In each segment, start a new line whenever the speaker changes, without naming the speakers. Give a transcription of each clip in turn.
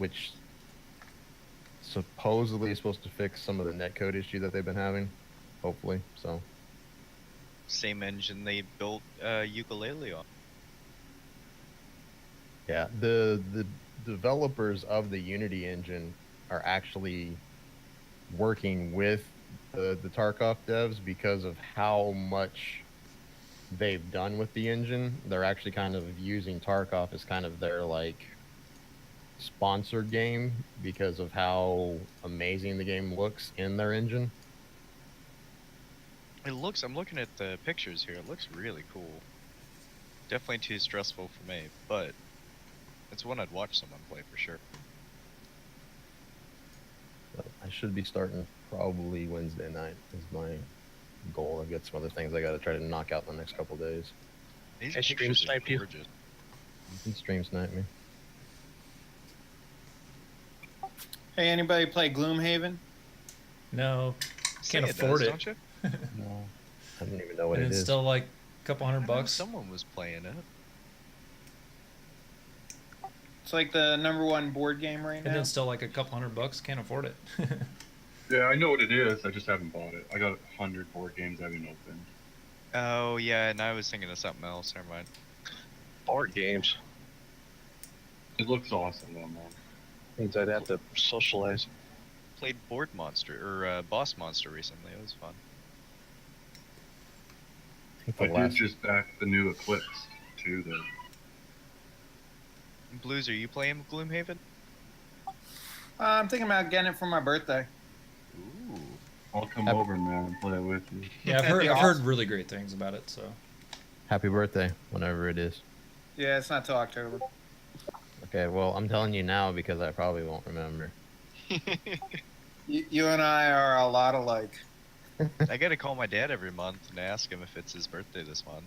which supposedly is supposed to fix some of the netcode issue that they've been having. Hopefully, so.
Same engine they built Ukulele on.
Yeah, the developers of the Unity engine are actually working with the Tarkov devs because of how much they've done with the engine. They're actually kind of using Tarkov as kind of their like sponsored game because of how amazing the game looks in their engine.
I'm looking at the pictures here. It looks really cool. Definitely too stressful for me, but it's one I'd watch someone play for sure.
But I should be starting probably Wednesday night is my goal. I've got some other things I got to try to knock out in the next couple days.
These
I stream
pictures are
snipe you.
gorgeous.
You can stream snipe me.
Hey, anybody play Gloomhaven?
No,
Say
can't afford
does,
it.
Don't you?
No, I don't even know what
And
it
it's
is.
still like a couple
I know
$100.
someone was playing it.
It's like the #1 board game right
And
now.
it's still like a couple $100. Can't afford it.
Yeah, I know what it is. I just haven't bought it. I got 100 board games I haven't opened.
Oh yeah, and I was thinking of something else. Never mind.
Board games.
It looks awesome though, man.
Means I'd have to socialize.
Played Board Monster or Boss Monster recently. It was fun.
I think
I
the
did
last
just back the new Eclipse too, though.
Blues, are you playing Gloomhaven?
I'm thinking about getting it for my birthday.
Ooh.
I'll come
Yep.
over, man, and play it with you.
Yeah, I've heard really great things about it. So
happy birthday, whenever it is.
Yeah, it's not till October.
Okay, well, I'm telling you now because I probably won't remember.
You and I are a lot alike.
I gotta call my dad every month and ask him if it's his birthday this month.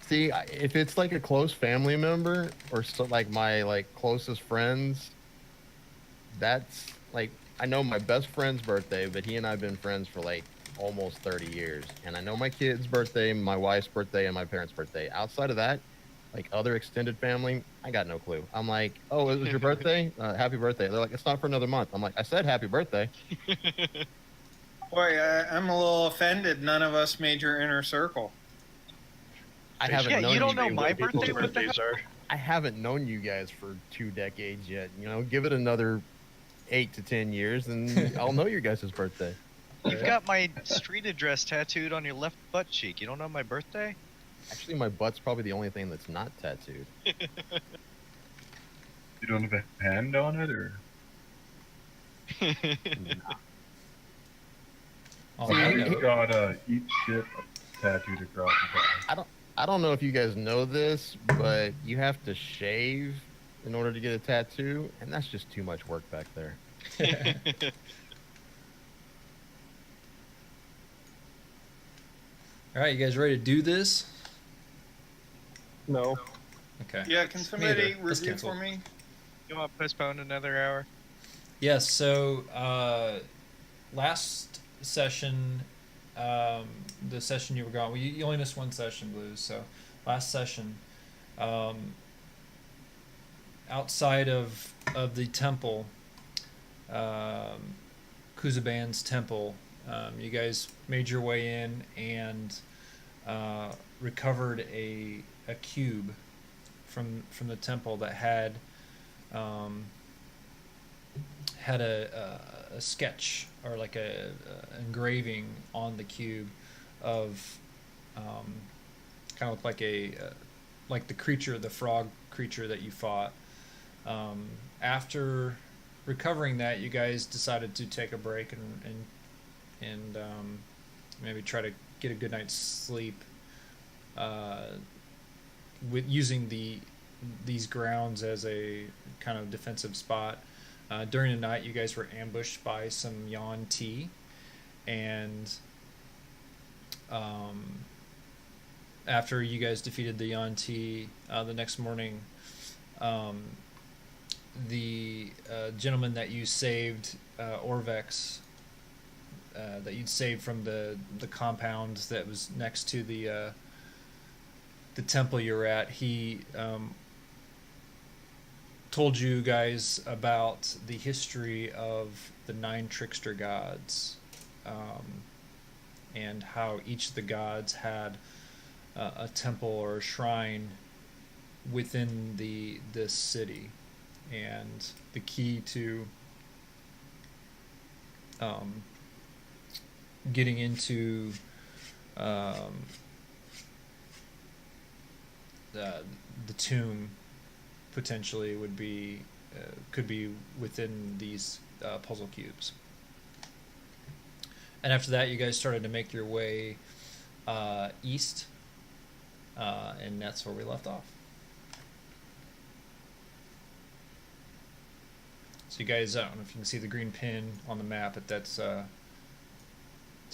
See, if it's like a close family member or so, like my like closest friends, that's like I know my best friend's birthday, but he and I've been friends for like almost 30 years, and I know my kid's birthday, my wife's birthday, and my parents' birthday. Outside of that, like other extended family, I got no clue. I'm like, oh, it was your birthday? Happy birthday. They're like, it's not for another month. I'm like, I said happy birthday.
Boy, I'm a little offended. None of us made your inner circle.
I haven't
Yeah,
known
you don't know
guys-
my
People's
birthday. What the
birthdays are.
I haven't known you guys for 2 decades yet. You know, give it another 8 to 10 years, and I'll know your guys' birthday.
You've got my street address tattooed on your left butt cheek. You don't know my birthday?
Actually, my butt's probably the only thing that's not tattooed.
You don't have a hand on it, or
on
See,
that
he-
note,
got eat shit tattooed across the back.
I don't know if you guys know this, but you have to shave in order to get a tattoo, and that's just too much work back there.
all right, you guys ready to do this?
No.
Okay.
Yeah, can somebody
Neither. Let's
review
cancel.
for me?
You want to postpone another hour?
Yes. So last session, the session you were gone. Well, you only missed one session, Blues. So last session, outside of the temple, Kuzaban's temple, you guys made your way in and recovered a cube from the temple that had a sketch or like a engraving on the cube of kind of like like the creature, the frog creature that you fought. After recovering that, you guys decided to take a break and maybe try to get a good night's sleep with using these grounds as a kind of defensive spot. During the night, you guys were ambushed by some Yon T, and after you guys defeated the Yon T, the next morning, the gentleman that you saved, Orvex, that you'd saved from the compound that was next to the temple you were at, he told you guys about the history of the 9 trickster gods, and how each of the gods had a temple or a shrine within this city, and the key to getting into the tomb potentially would be could be within these puzzle cubes. And after that, you guys started to make your way east, and that's where we left off. So you guys, I don't know if you can see the green pin on the map, but that's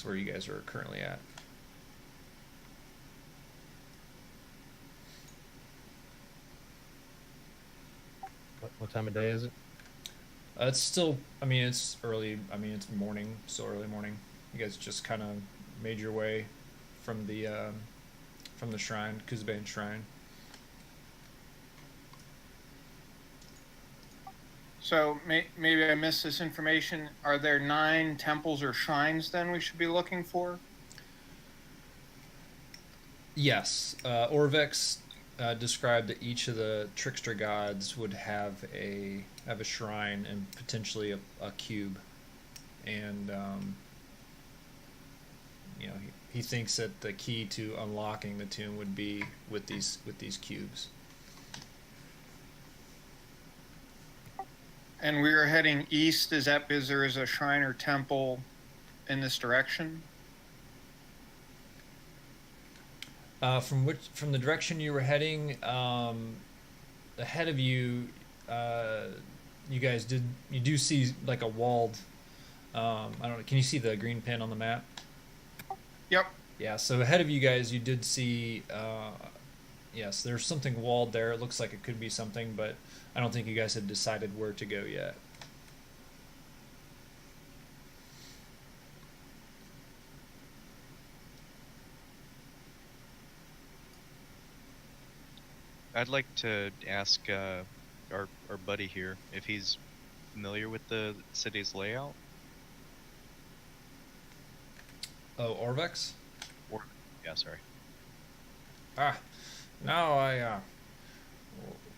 where you guys are currently at.
What time of day is it?
It's still, I mean, it's early. I mean, it's morning, still early morning. You guys just kind of made your way from the shrine, Kuzbane Shrine.
So maybe I missed this information. Are there 9 temples or shrines then we should be looking for?
Yes, Orvex described that each of the trickster gods would have a shrine and potentially a cube, and he thinks that the key to unlocking the tomb would be with these cubes.
And we are heading east. Is that because there is a shrine or temple in this direction?
From the direction you were heading, ahead of you, you guys do see like a walled. I don't know. Can you see the green pin on the map?
Yep.
Yeah. So ahead of you guys, you did see. Yes, there's something walled there. It looks like it could be something, but I don't think you guys had decided where to go yet.
I'd like to ask our buddy here if he's familiar with the city's layout.
Oh, Orvex?
Or, yeah, sorry.
No,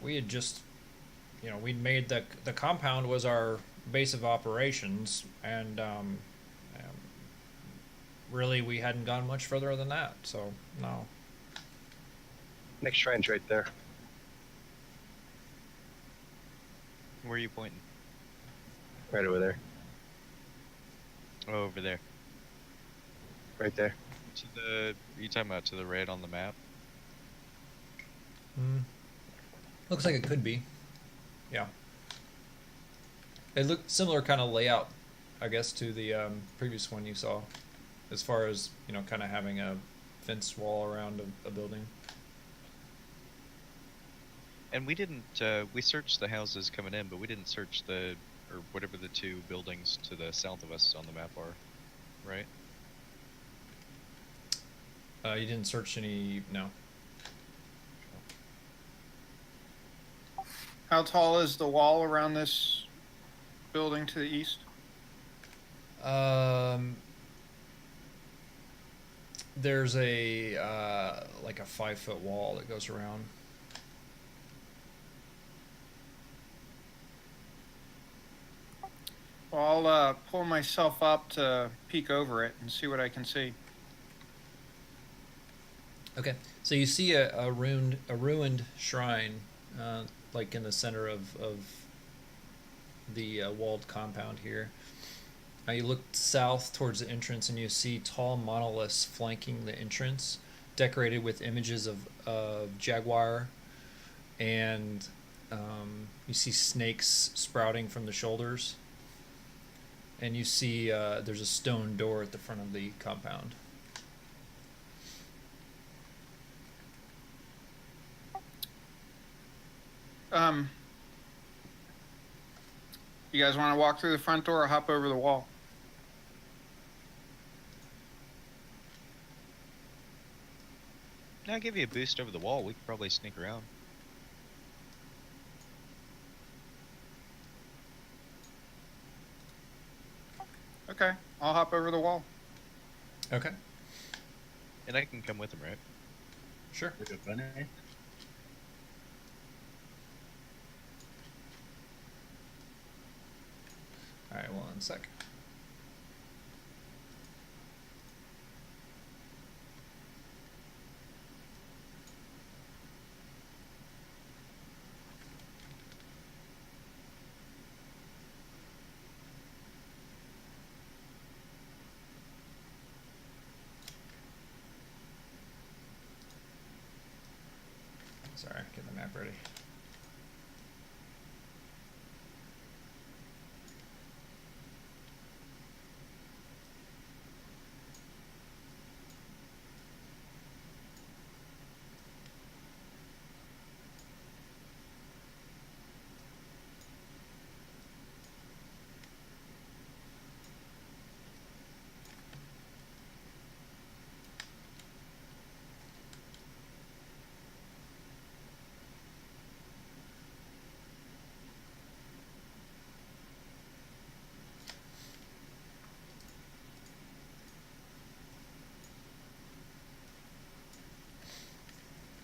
we had just, we'd made the compound was our base of operations, and really we hadn't gone much further than that, so no.
Next shrine's right there.
Where are you pointing?
Right over there.
Oh, over there.
Right there.
Are you talking about to the right on the map?
Looks like it could be. Yeah. It looked similar kind of layout, I guess, to the previous one you saw, as far as, kind of having a fenced wall around a building.
And we didn't, we searched the houses coming in, but we didn't search or whatever the 2 buildings to the south of us on the map are, right?
You didn't search any, no.
How tall is the wall around this building to the east?
There's like a 5-foot wall that goes around.
Well, I'll pull myself up to peek over it and see what I can see.
Okay, so you see a ruined shrine, like in the center of the walled compound here. You look south towards the entrance, and you see tall monoliths flanking the entrance, decorated with images of jaguar, and you see snakes sprouting from the shoulders. And you see there's a stone door at the front of the compound.
You guys want to walk through the front door or hop over the wall?
I'll give you a boost over the wall. We could probably sneak around.
Okay, I'll hop over the wall.
Okay,
And I can come with him, right?
sure.
Like a bunny.
All right, 1 sec. Sorry, get the map ready.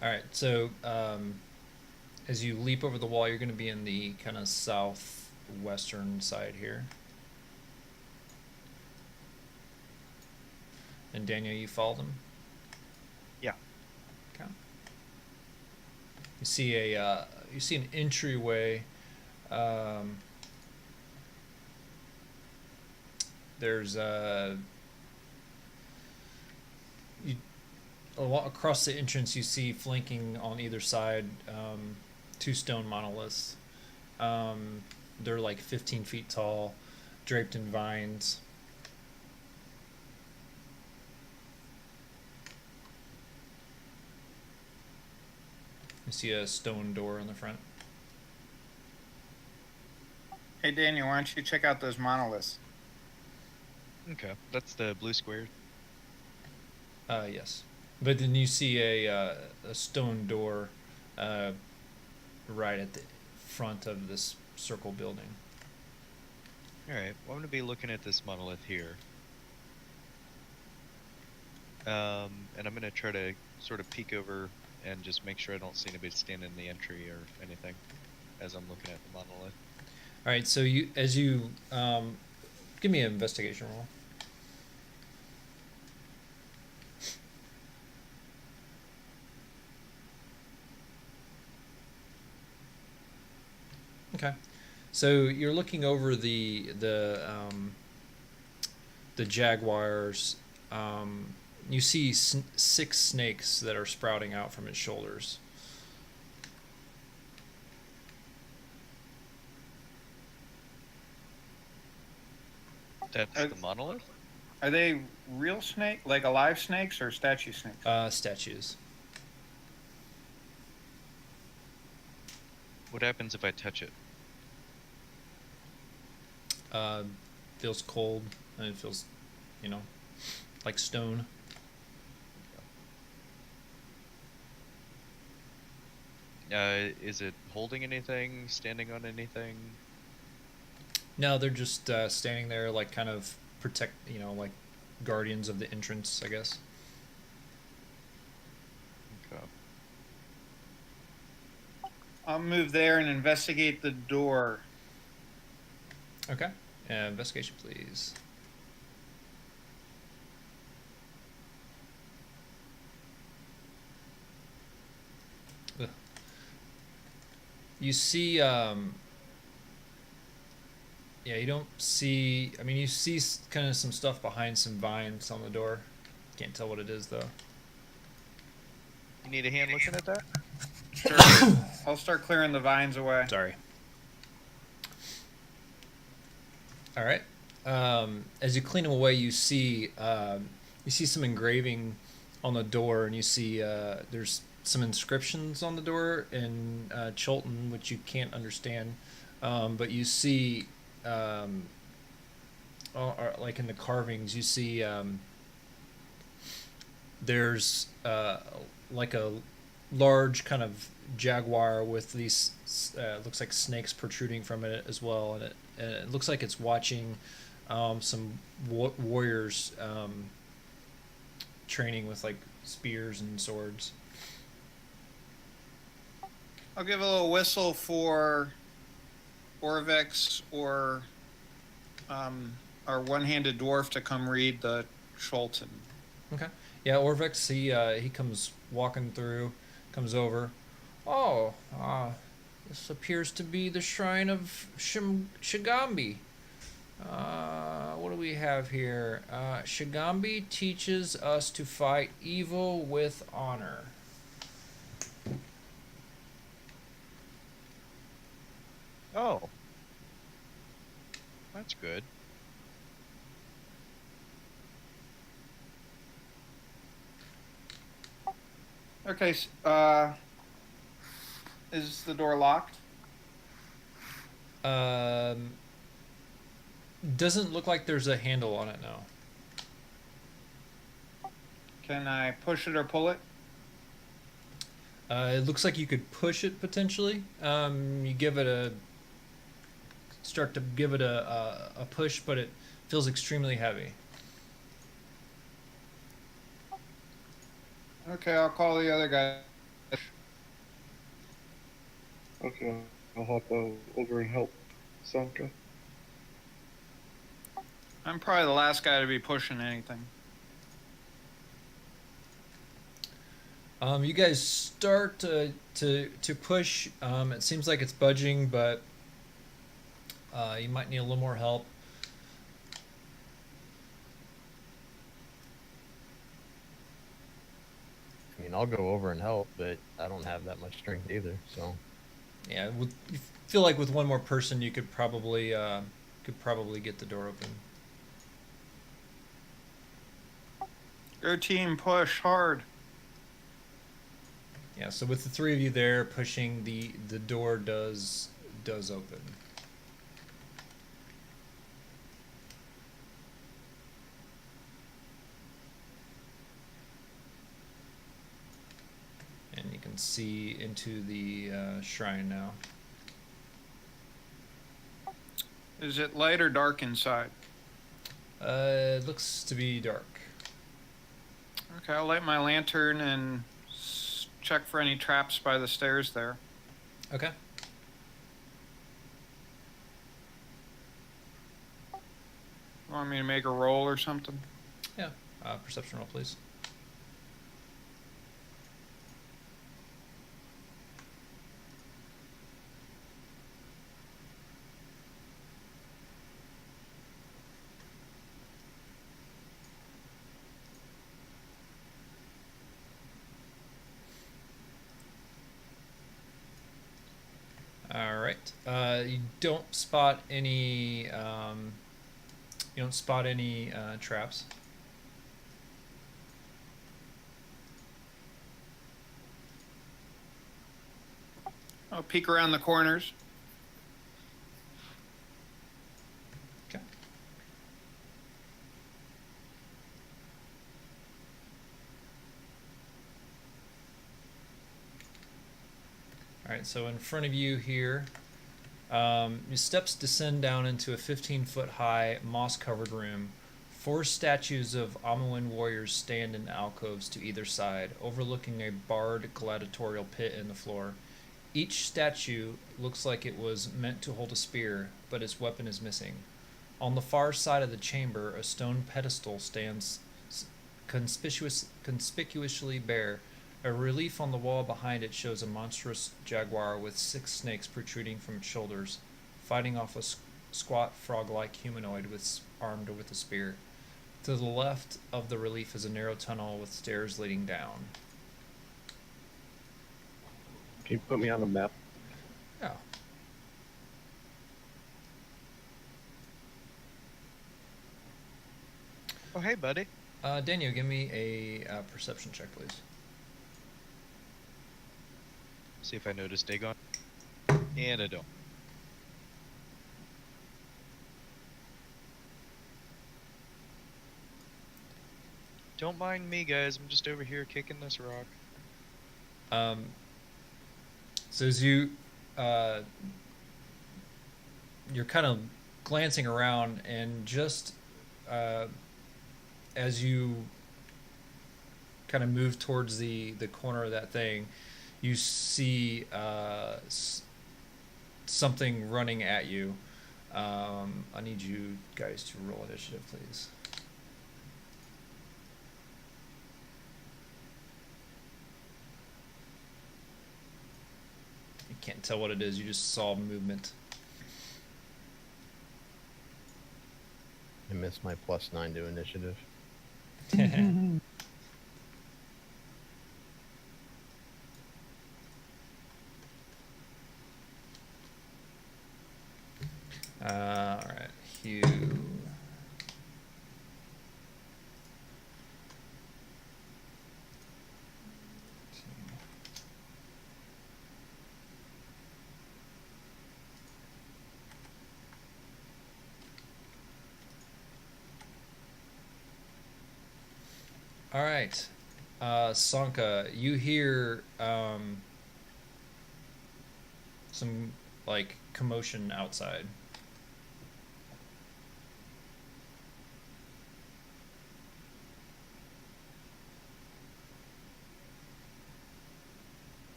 All right, so as you leap over the wall, you're going to be in the kind of southwestern side here. And Daniel, you followed him?
Yeah.
Okay. You see an entryway. There's across the entrance, you see flanking on either side 2 stone monoliths. They're like 15 feet tall, draped in vines. You see a stone door in the front.
Hey, Daniel, why don't you check out those monoliths?
Okay. That's the blue square.
Yes. But then you see a stone door right at the front of this circle building.
Alright, well, I'm going to be looking at this monolith here. And I'm going to try to sort of peek over and just make sure I don't see anybody standing in the entry or anything as I'm looking at the monolith.
All right, so give me an investigation roll. Okay, so you're looking over the jaguars. You see 6 snakes that are sprouting out from its shoulders.
That's the monolith?
Are they real snake, like alive snakes, or statue snakes?
Statues.
What happens if I touch it?
Feels cold, and it feels, like stone.
Is it holding anything? Standing on anything?
No, they're just standing there, like kind of protect, like guardians of the entrance, I guess.
Okay.
I'll move there and investigate the door.
Okay. Investigation, please. Ugh. You see, yeah, you don't see. I mean, you see kind of some stuff behind some vines on the door. Can't tell what it is though.
You need a hand looking at that?
Sure. I'll start clearing the vines away.
Sorry. All right. As you clean them away, you see some engraving on the door, and you see there's some inscriptions on the door in Chilton, which you can't understand, but you see, like in the carvings, you see there's like a large kind of jaguar with these looks like snakes protruding from it as well, and it looks like it's watching some warriors training with like spears and swords.
I'll give a little whistle for Orvex or our one-handed dwarf to come read the Scholten.
Okay. Yeah, Orvex, he comes walking through, comes over. Oh, this appears to be the shrine of Shigambi. What do we have here? Shigambi teaches us to fight evil with honor.
Oh, that's good.
Okay, is the door locked?
Doesn't look like there's a handle on it now.
Can I push it or pull it?
It looks like you could push it potentially. You start to give it a push, but it feels extremely heavy.
Okay, I'll call the other guy.
Okay, I'll hop over and help Sanka.
I'm probably the last guy to be pushing anything.
You guys start to push. It seems like it's budging, but you might need a little more help.
I mean, I'll go over and help, but I don't have that much strength either. So
Yeah, you feel like with one more person, you could probably get the door open.
Go team, push hard.
Yeah, so with the three of you there pushing, the door does open. And you can see into the shrine now.
Is it light or dark inside?
It looks to be dark.
Okay, I'll light my lantern and check for any traps by the stairs there.
Okay.
Want me to make a roll or something?
Yeah. Perception roll, please. All right. You don't spot any. You don't spot any traps.
I'll peek around the corners.
Okay. All right. So in front of you here, your steps descend down into a 15-foot high, moss-covered room. 4 statues of Amuan warriors stand in alcoves to either side, overlooking a barred gladiatorial pit in the floor. Each statue looks like it was meant to hold a spear, but its weapon is missing. On the far side of the chamber, a stone pedestal stands conspicuously bare. A relief on the wall behind it shows a monstrous jaguar with 6 snakes protruding from its shoulders, fighting off a squat frog-like humanoid armed with a spear. To the left of the relief is a narrow tunnel with stairs leading down.
Can you put me on the map?
Yeah.
Oh, hey, buddy.
Daniel, give me a perception check, please.
See if I notice Dagon. And I don't. Don't mind me, guys. I'm just over here kicking this rock.
So as you, you're kind of glancing around, and just as you kind of move towards the corner of that thing, you see something running at you. I need you guys to roll initiative, please. You can't tell what it is. You just saw movement.
I missed my +9 to initiative.
All right, Hugh. All right, Sanka, you hear some like commotion outside.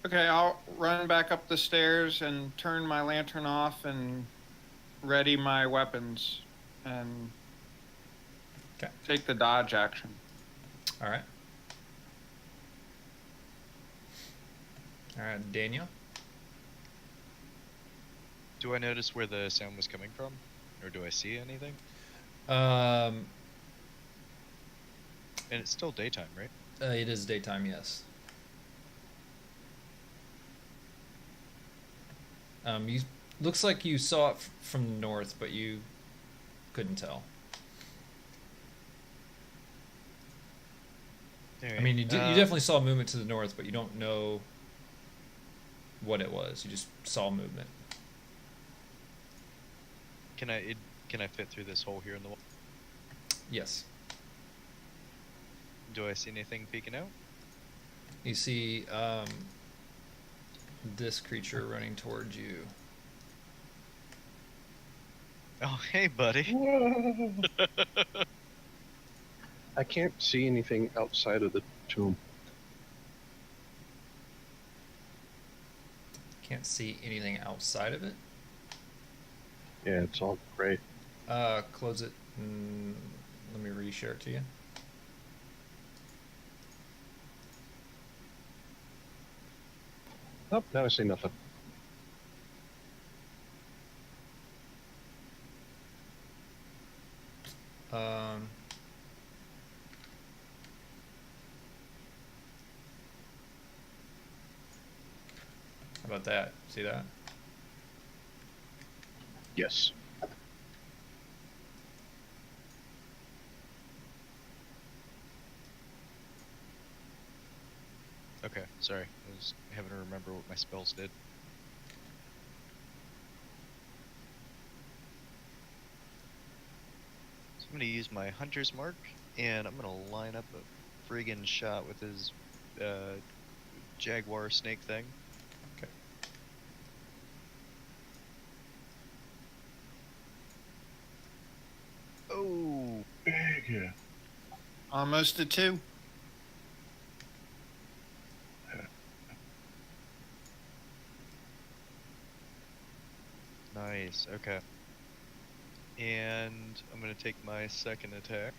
Okay, I'll run back up the stairs and turn my lantern off and ready my weapons and
Okay.
take the dodge action.
All right. All right, Daniel.
Do I notice where the sound was coming from, or do I see anything?
Um,
And it's still daytime, right?
it is daytime, yes. You looks like you saw it from the north, but you couldn't tell. I mean, you definitely saw movement to the north, but you don't know what it was. You just saw movement.
Can I fit through this hole here in the wall?
Yes.
Do I see anything peeking out?
You see this creature running towards you.
Oh, hey, buddy.
Whoa. I can't see anything outside of the tomb.
Can't see anything outside of it.
Yeah, it's all gray.
Close it. Let me reshare it to you.
Oh, now I see nothing.
Um, how about that? See that?
Yes.
Okay, sorry. I was having to remember what my spells did. So I'm gonna use my hunter's mark, and I'm gonna line up a friggin' shot with his jaguar snake thing.
Okay.
Oh,
Big hit.
Almost a 2.
nice. Okay. And I'm gonna take my second attack.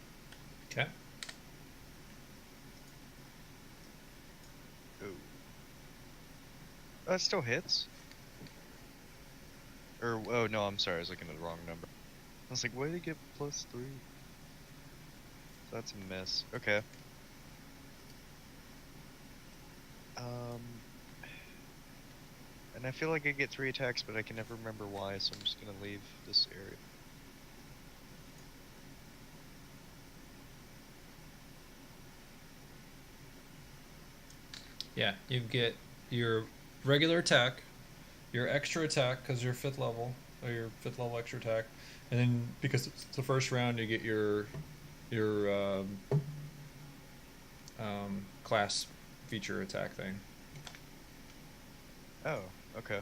Okay.
Oh. That still hits. Or, oh no, I'm sorry, I was looking at the wrong number. I was like, why did he get +3? So that's a miss. Okay. And I feel like I get 3 attacks, but I can never remember why, so I'm just gonna leave this area.
Yeah, you get your regular attack, your extra attack because you're 5th level, or your 5th level extra attack, and then because it's the first round, you get your class feature attack thing.
Oh, okay.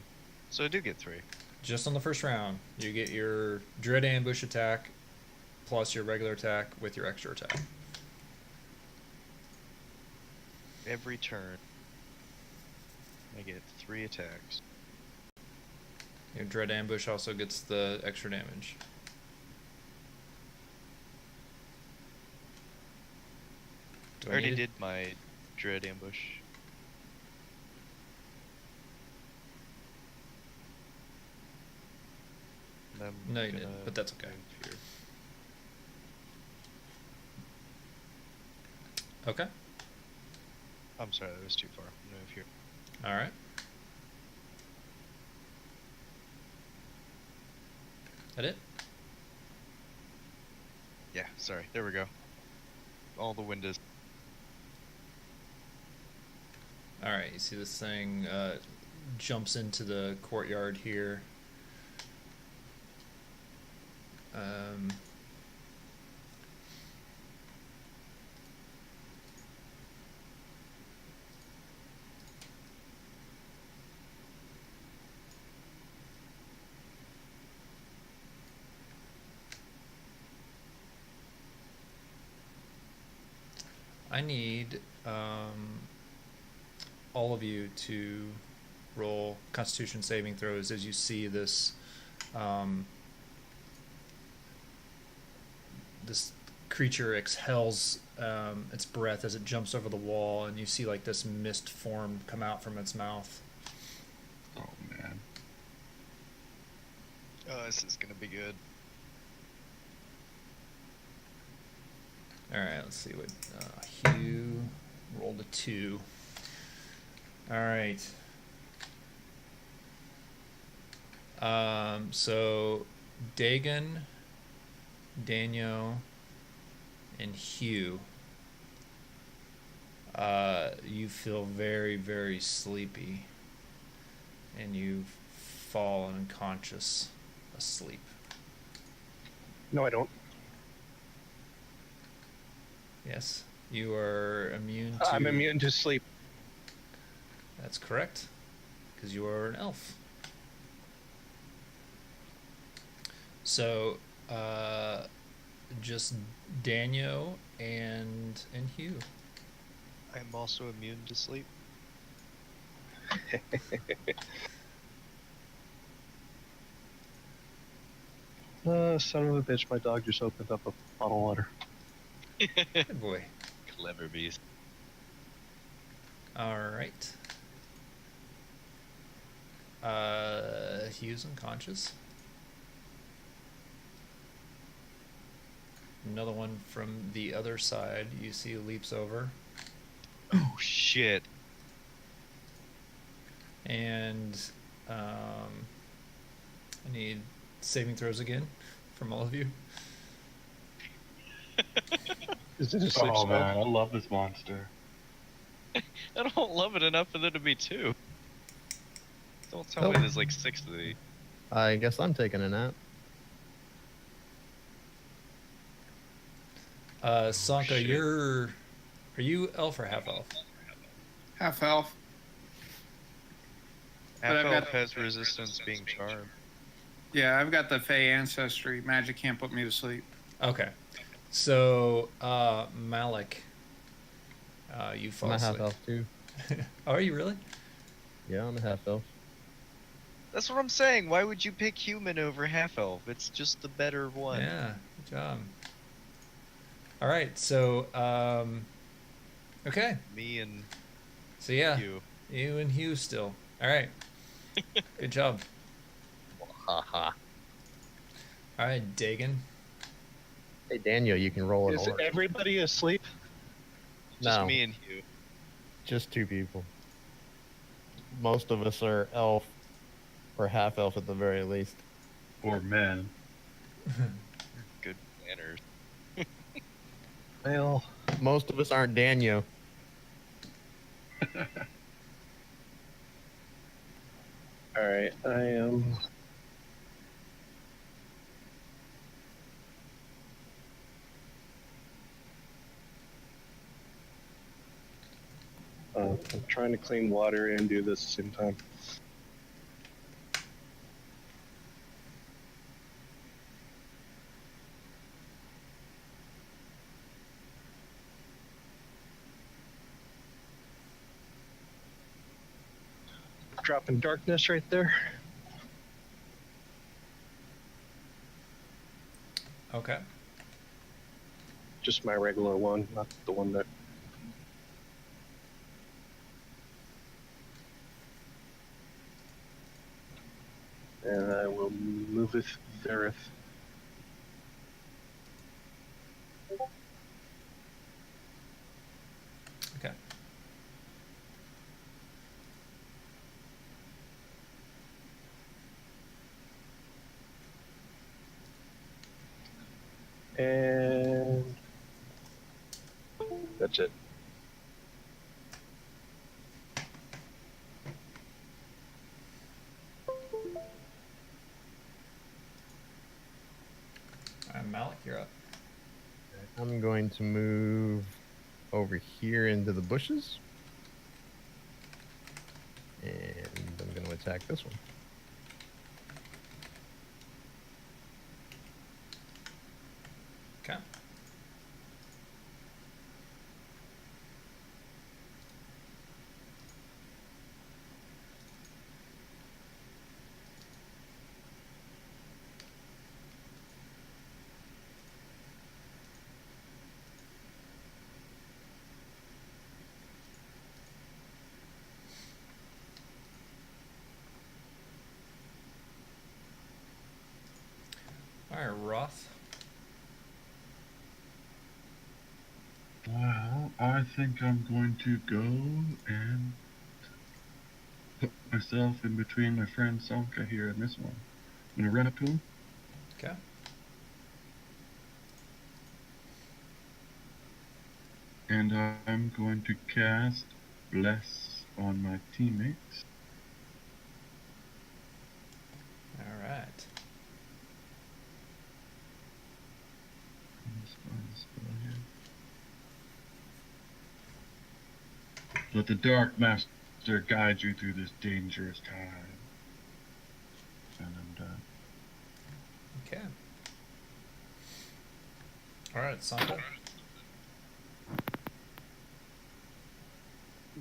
So I do get 3.
Just on the first round, you get your Dread Ambush attack plus your regular attack with your extra attack.
Every turn, I get 3 attacks.
Your Dread Ambush also gets the extra damage.
I already did my Dread Ambush. And I'm
No, you
gonna
didn't, but that's okay.
move here.
Okay.
I'm sorry, that was too far. I'm gonna move here.
All right. That it?
Yeah, sorry. There we go. All the windows.
All right. You see this thing jumps into the courtyard here. I need all of you to roll Constitution saving throws as you see this this creature exhales its breath as it jumps over the wall, and you see like this mist form come out from its mouth.
Oh man.
Oh, this is gonna be good.
All right, let's see what Hugh rolled a 2. All right. So Dagon, Daniel, and Hugh. You feel very, very sleepy, and you fall unconscious asleep.
No, I don't.
Yes, you are immune to.
I'm immune to sleep.
That's correct, because you are an elf. So, just Daniel and Hugh.
I'm also immune to sleep.
Son of a bitch, my dog just opened up a bottle of water.
Good boy.
Clever beast.
All right. Hugh's unconscious. Another one from the other side you see leaps over.
Oh shit.
And I need saving throws again from all of you.
Is it a sleep
Oh
spell?
man, I love this monster.
I don't love it enough for there to be 2. Don't tell me
Nope.
there's like 6 of these.
I guess I'm taking a nap.
Sanka,
shit.
are you elf or half elf?
Half elf. But I've
Half elf
got-
has resistance being charmed.
Yeah, I've got the Fey ancestry. Magic can't put me to sleep.
Okay. So, Malik, you fall
I'm a
asleep.
half elf too.
Are you really?
Yeah, I'm a half elf.
That's what I'm saying. Why would you pick human over half elf? It's just the better one.
Yeah, good job. All right, so okay,
Me and
so yeah,
you.
you and Hugh still. All right, good job.
Haha.
All right, Dagon.
Hey Daniel, you can roll it.
Is everybody asleep?
Just
No.
me and you.
Just 2 people. Most of us are elf or half elf at the very least.
Or men.
Good manners.
Well,
Most of us aren't Daniel.
all right. I am. I'm trying to clean water and do this at the same time. Dropping darkness right there.
Okay.
Just my regular one, not the one that. And I will moveth thereth.
Okay.
And that's it.
All right, Malik, you're up.
I'm going to move over here into the bushes. And I'm going to attack this one.
Okay. All right, Roth.
Well, I think I'm going to go and put myself in between my friend Sonka here and this one. I'm going to run up to him.
Okay.
And I'm going to cast Bless on my teammates.
All right.
Let's find the spell here. Let the Dark Master guide you through this dangerous time. And I'm done.
Okay. All right, Sanka.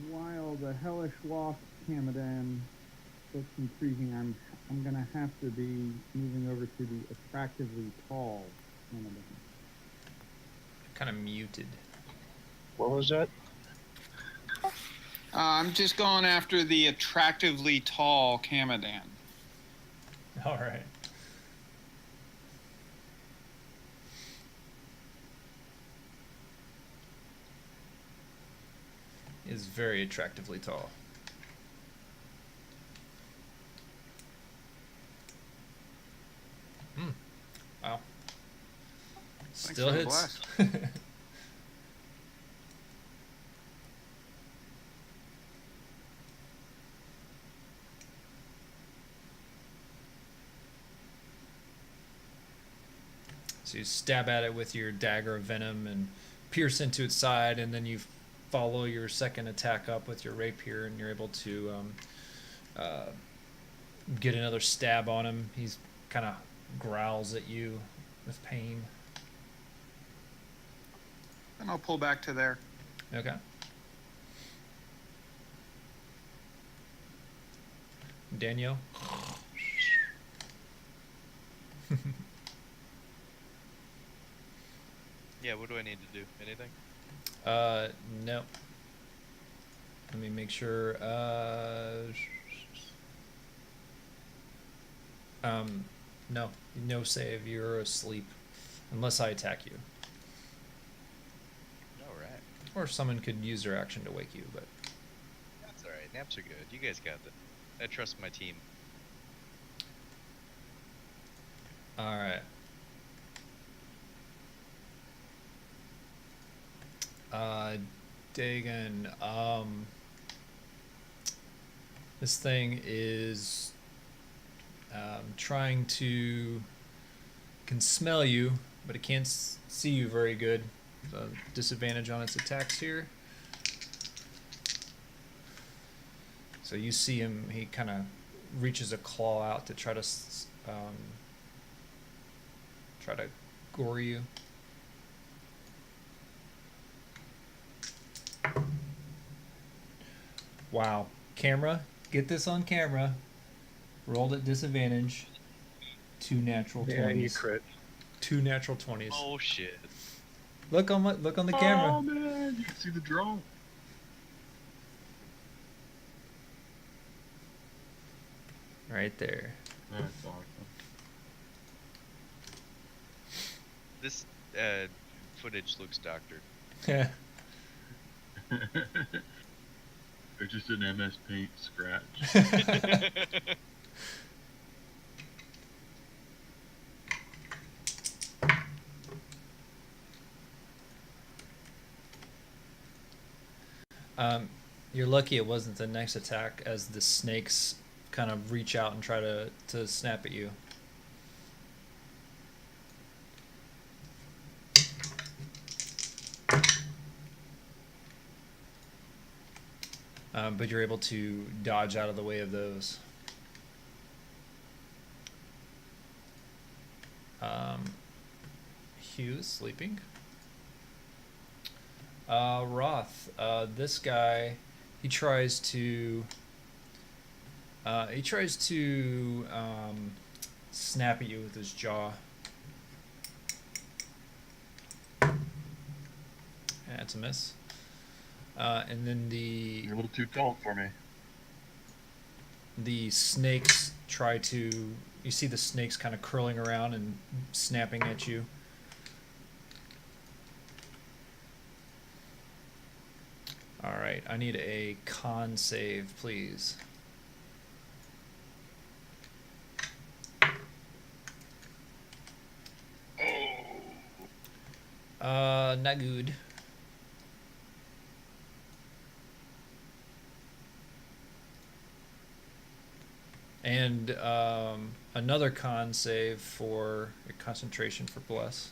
While the hellish lost Camadan looks intriguing, I'm gonna have to be moving over to the attractively tall Camadan.
Kind of muted.
What was that?
I'm just going after the attractively tall Camadan.
All right. Is very attractively tall. Wow. Still
for the
hits. So you stab at it with your dagger of venom and pierce into its side, and then you follow your second attack up with your rapier, and you're able to get another stab on him. He's kind of growls at you with pain.
And I'll pull back to there.
Okay. Daniel.
Yeah, what do I need to do? Anything?
No. Let me make sure. No. No save. You're asleep. Unless I attack you.
Alright.
Or someone could use their action to wake you, but...
That's alright. Naps are good. You guys got it. I trust my team.
Alright. Dagon, this thing is trying to can smell you, but it can't see you very good. So disadvantage on its attacks here. So you see him, he kind of reaches a claw out to try to gore you. Wow. Camera, Get this on camera. Rolled at disadvantage. 2 natural 20s.
Yeah, you crit.
2 natural 20s.
Oh shit.
Look on the camera.
Oh man, you can see the drone.
Right there.
That's awesome.
This footage looks doctored.
Yeah.
Or just an MS Paint scratch.
You're lucky it wasn't the next attack, as the snakes kind of reach out and try to snap at you. But you're able to dodge out of the way of those. Hugh is sleeping. Roth, this guy, he tries to snap at you with his jaw. That's a miss. And then
You're a little too tall for me.
the snakes try to. You see the snakes kind of curling around and snapping at you. All right, I need a con save, please. Not good. And another con save for a concentration for bless.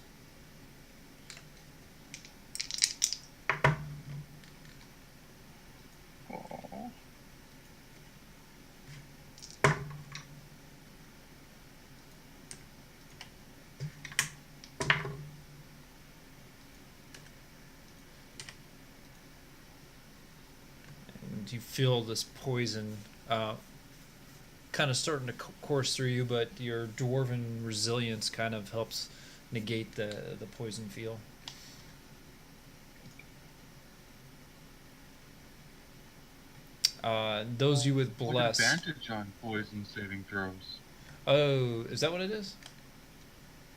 And you feel this poison kind of starting to course through you, but your dwarven resilience kind of helps negate the poison feel. Those you with
What
bless.
advantage on poison saving throws?
Oh, is that what it is?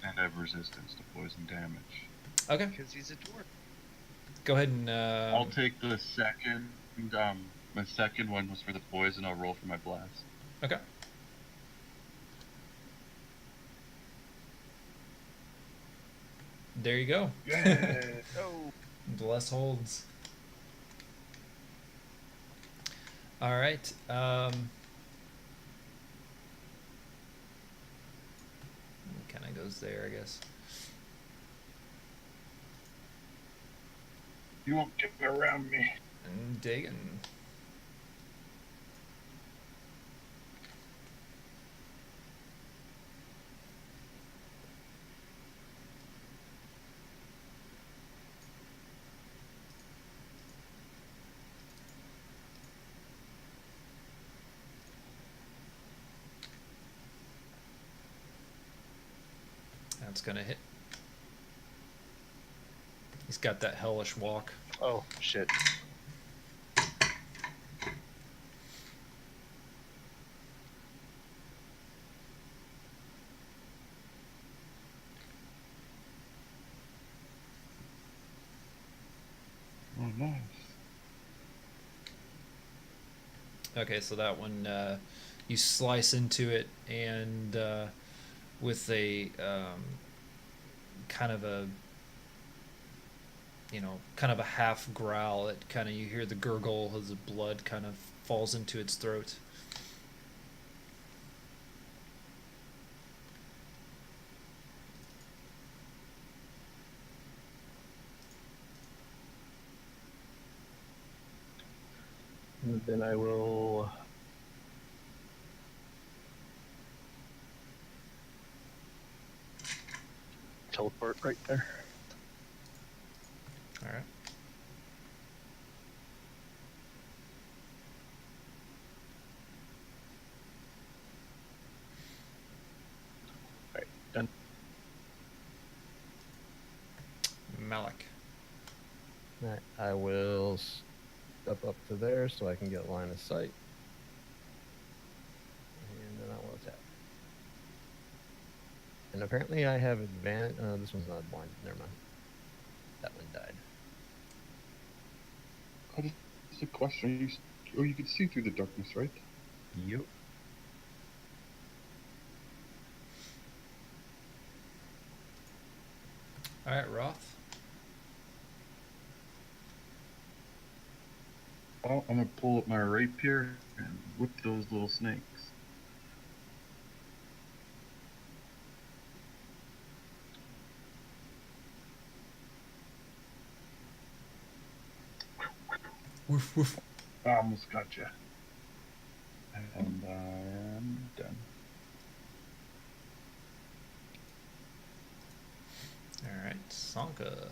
And have resistance to poison damage.
Okay,
Because he's a dwarf.
go ahead and.
I'll take the second. My second one was for the poison. I'll roll for my blast.
Okay. There you go.
Oh.
Bless holds. All right. Kind of goes there, I guess.
You won't get around me.
And digging. That's gonna hit. He's got that hellish walk.
Oh, shit.
Oh, nice.
Okay, so that one, you slice into it, and with a kind of a half growl, it kind of, you hear the gurgle as the blood kind of falls into its throat.
And then I will teleport right there.
All right. Malik.
Alright, I will step up to there so I can get line of sight. And then I will attack. And apparently I have advantage. This one's not blind. Never mind. That one died.
Just a question. You can see through the darkness, right?
Yep.
All right, Roth.
Well, I'm gonna pull up my rapier and whip those little snakes.
Woof woof.
I almost got you. And I am done.
All right, Sanka.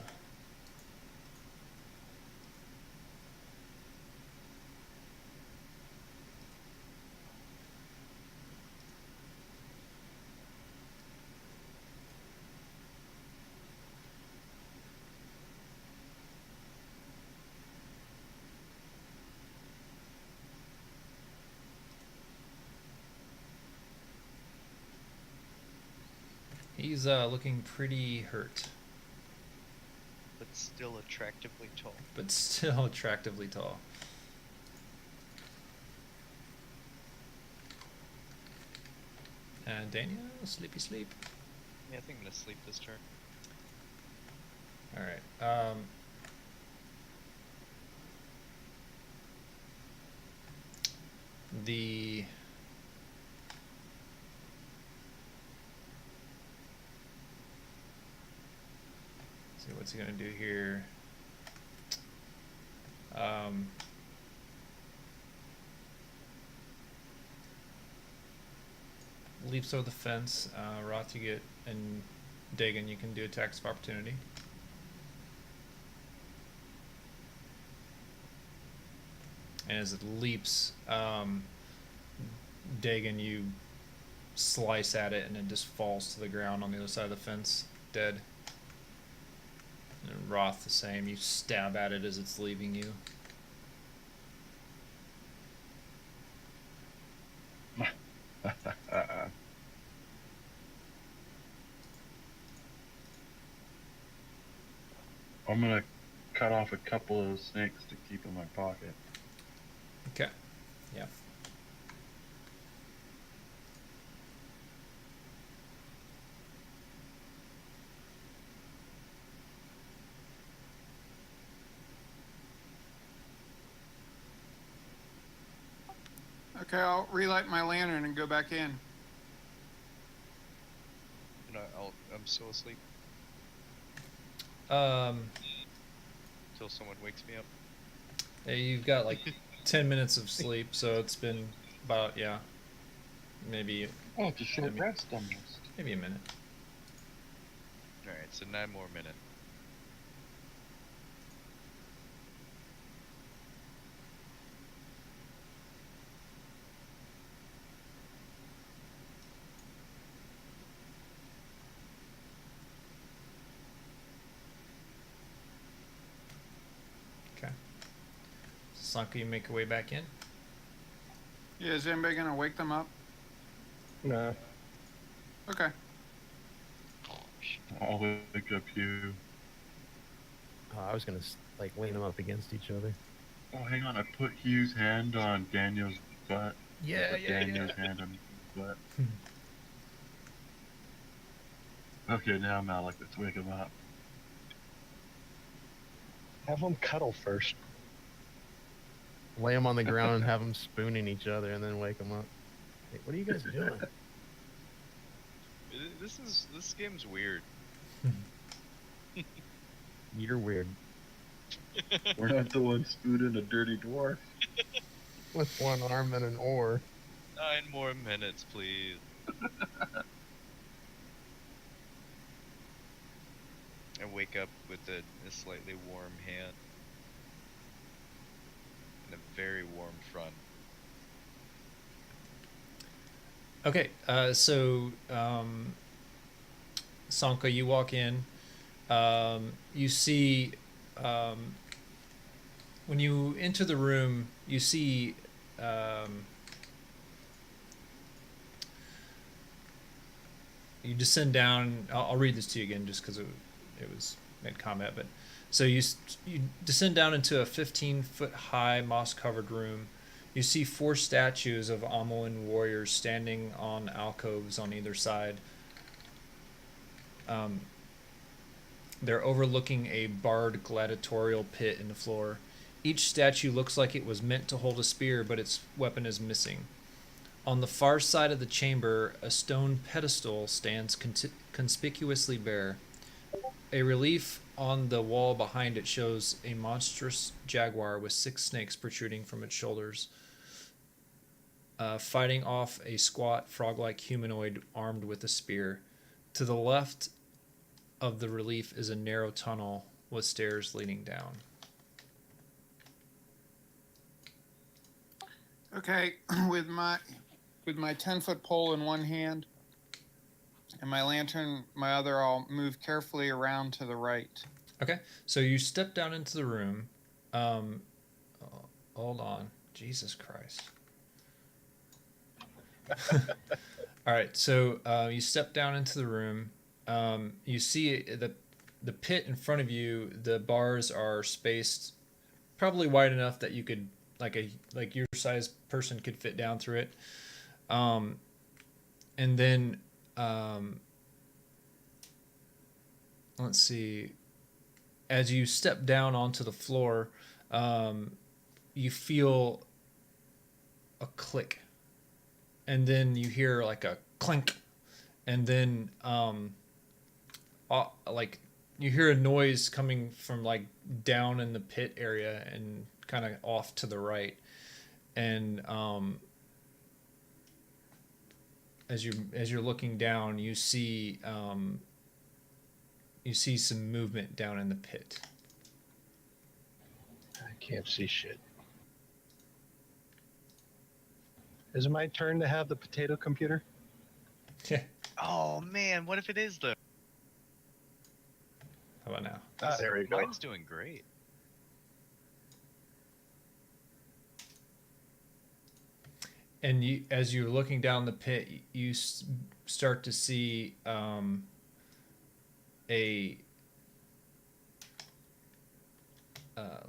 He's looking pretty hurt,
But still attractively tall.
but still attractively tall. And Daniel, sleepy sleep.
Yeah, I think I'm gonna sleep this turn.
All right. The let's see what's he gonna do here. Leaps over the fence. Roth, you get, and Dagon, you can do attacks of opportunity. And as it leaps, Dagon, you slice at it and it just falls to the ground on the other side of the fence, dead. And Roth, the same. You stab at it as it's leaving you.
I'm gonna cut off a couple of snakes to keep in my pocket.
Okay. Yeah.
Okay, I'll relight my lantern and go back in.
And I'm still asleep
Um,
until someone wakes me up.
yeah, you've got like 10 minutes of sleep, so it's been about, yeah, maybe
Oh, it's a short
Maybe.
rest almost.
maybe a minute.
Alright, so 9 more minutes.
Okay. Sanka, you make your way back in.
Yeah, is anybody gonna wake them up?
Nah.
Okay.
I'll wake up you.
I was gonna like lean them up against each other.
Oh, hang on. I put Hugh's hand on Daniel's butt.
Yeah,
Put Daniel's hand on Hugh's butt. Okay, now Malik, let's wake him up.
Have them cuddle first.
Lay them on the ground and have them spooning each other, and then wake them up. Hey, what are you guys doing?
This game's weird.
You're weird.
We're not the ones spooning a dirty dwarf.
With one arm and an oar.
9 more minutes, please. I wake up with a slightly warm hand and a very warm front.
Okay, so Sanka, you walk in. You see, um, when you enter the room, you see. You descend down. I'll read this to you again, just because it was mid combat. But so you descend down into a 15-foot high moss covered room. You see 4 statues of Amoan warriors standing on alcoves on either side. They're overlooking a barred gladiatorial pit in the floor. Each statue looks like it was meant to hold a spear, but its weapon is missing. On the far side of the chamber, a stone pedestal stands conspicuously bare. A relief on the wall behind it shows a monstrous jaguar with 6 snakes protruding from its shoulders, fighting off a squat, frog-like humanoid armed with a spear. To the left of the relief is a narrow tunnel with stairs leading down.
Okay, with my 10-foot pole in one hand and my lantern, my other, I'll move carefully around to the right.
Okay, so you step down into the room. Hold on. Jesus Christ. All right, so you step down into the room. You see the pit in front of you. The bars are spaced probably wide enough that you could, like your size person could fit down through it. And then let's see. As you step down onto the floor, you feel a click, and then you hear like a clink, and then like you hear a noise coming from like down in the pit area and kind of off to the right, and as you're looking down, you see some movement down in the pit.
I can't see shit. Is it my turn to have the potato computer?
Yeah.
Oh man, what if it is though?
How about now?
There we go.
Mine's doing great.
And you, as you're looking down the pit, you start to see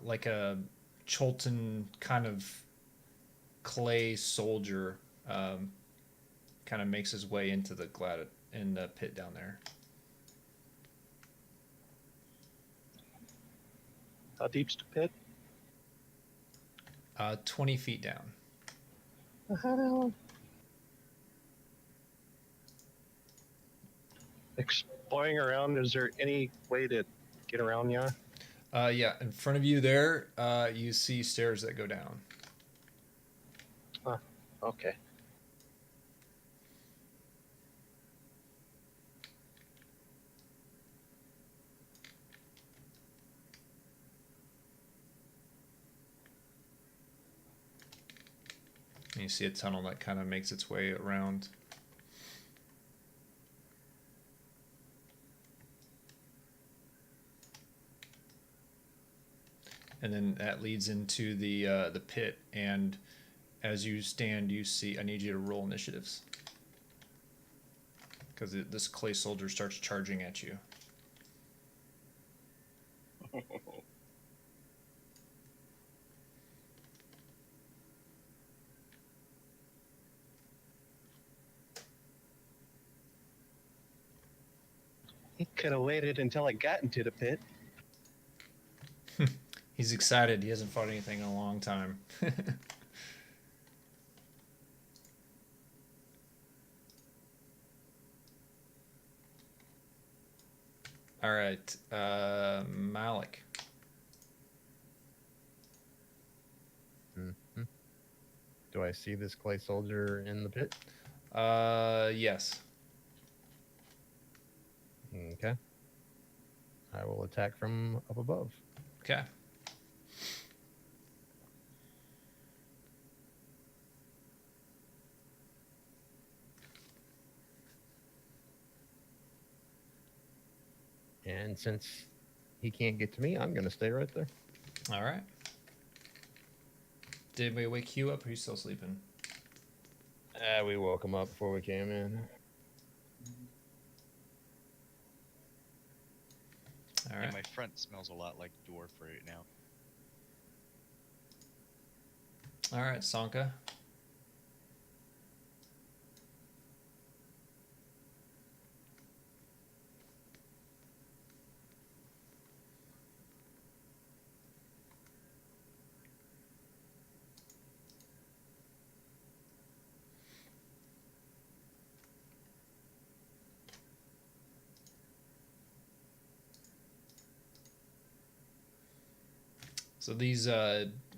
like a Cholton kind of clay soldier kind of makes his way into the in the pit down there.
How deep's the pit?
20 feet down.
Exploring around, is there any way to get around ya?
Yeah, in front of you there, you see stairs that go down.
Okay.
And you see a tunnel that kind of makes its way around. And then that leads into the pit. And as you stand, you see. I need you to roll initiatives, because this clay soldier starts charging at you.
He could have waited until I got into the pit.
He's excited. He hasn't fought anything in a long time. All right, Malik.
Mm-hmm. Do I see this clay soldier in the pit?
Yes.
Okay. I will attack from up above.
Okay.
And since he can't get to me, I'm gonna stay right there.
All right. Did we wake you up, or are you still sleeping?
We woke him up before we came in.
All
Yeah,
right.
my front smells a lot like dwarf right now.
All right, Sanka. So these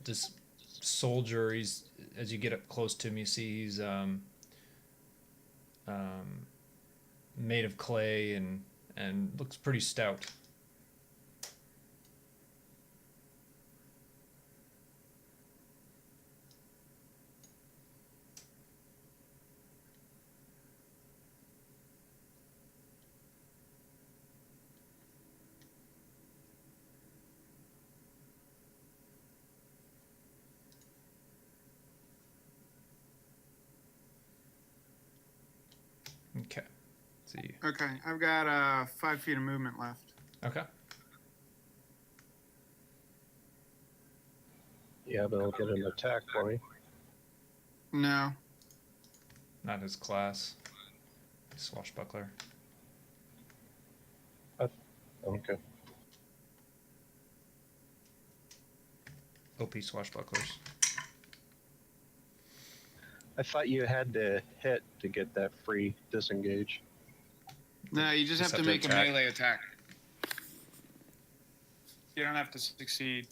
this soldier, he's as you get up close to him, you see he's made of clay and looks pretty stout. Okay. Let's see.
Okay, I've got 5 feet of movement left.
Okay.
Yeah, but I'll get an attack for me.
No.
Not his class. Swashbuckler.
Okay.
OP swashbucklers.
I thought you had to hit to get that free disengage.
No, you just have to make
attack.
a melee attack. You don't have to succeed.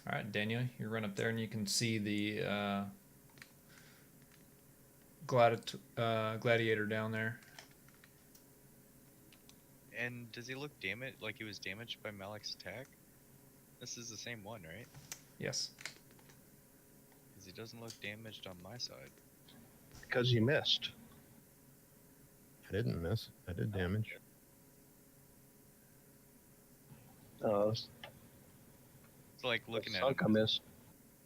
All right, Daniel, you run up there and you can see the gladiator down there.
And does he look damaged? Like he was damaged by Malik's attack? This is the same one, right?
Yes.
Because he doesn't look damaged on my side.
Because you missed.
I didn't miss. I did damage.
Uh,
So like looking at
Sanka
him,
missed.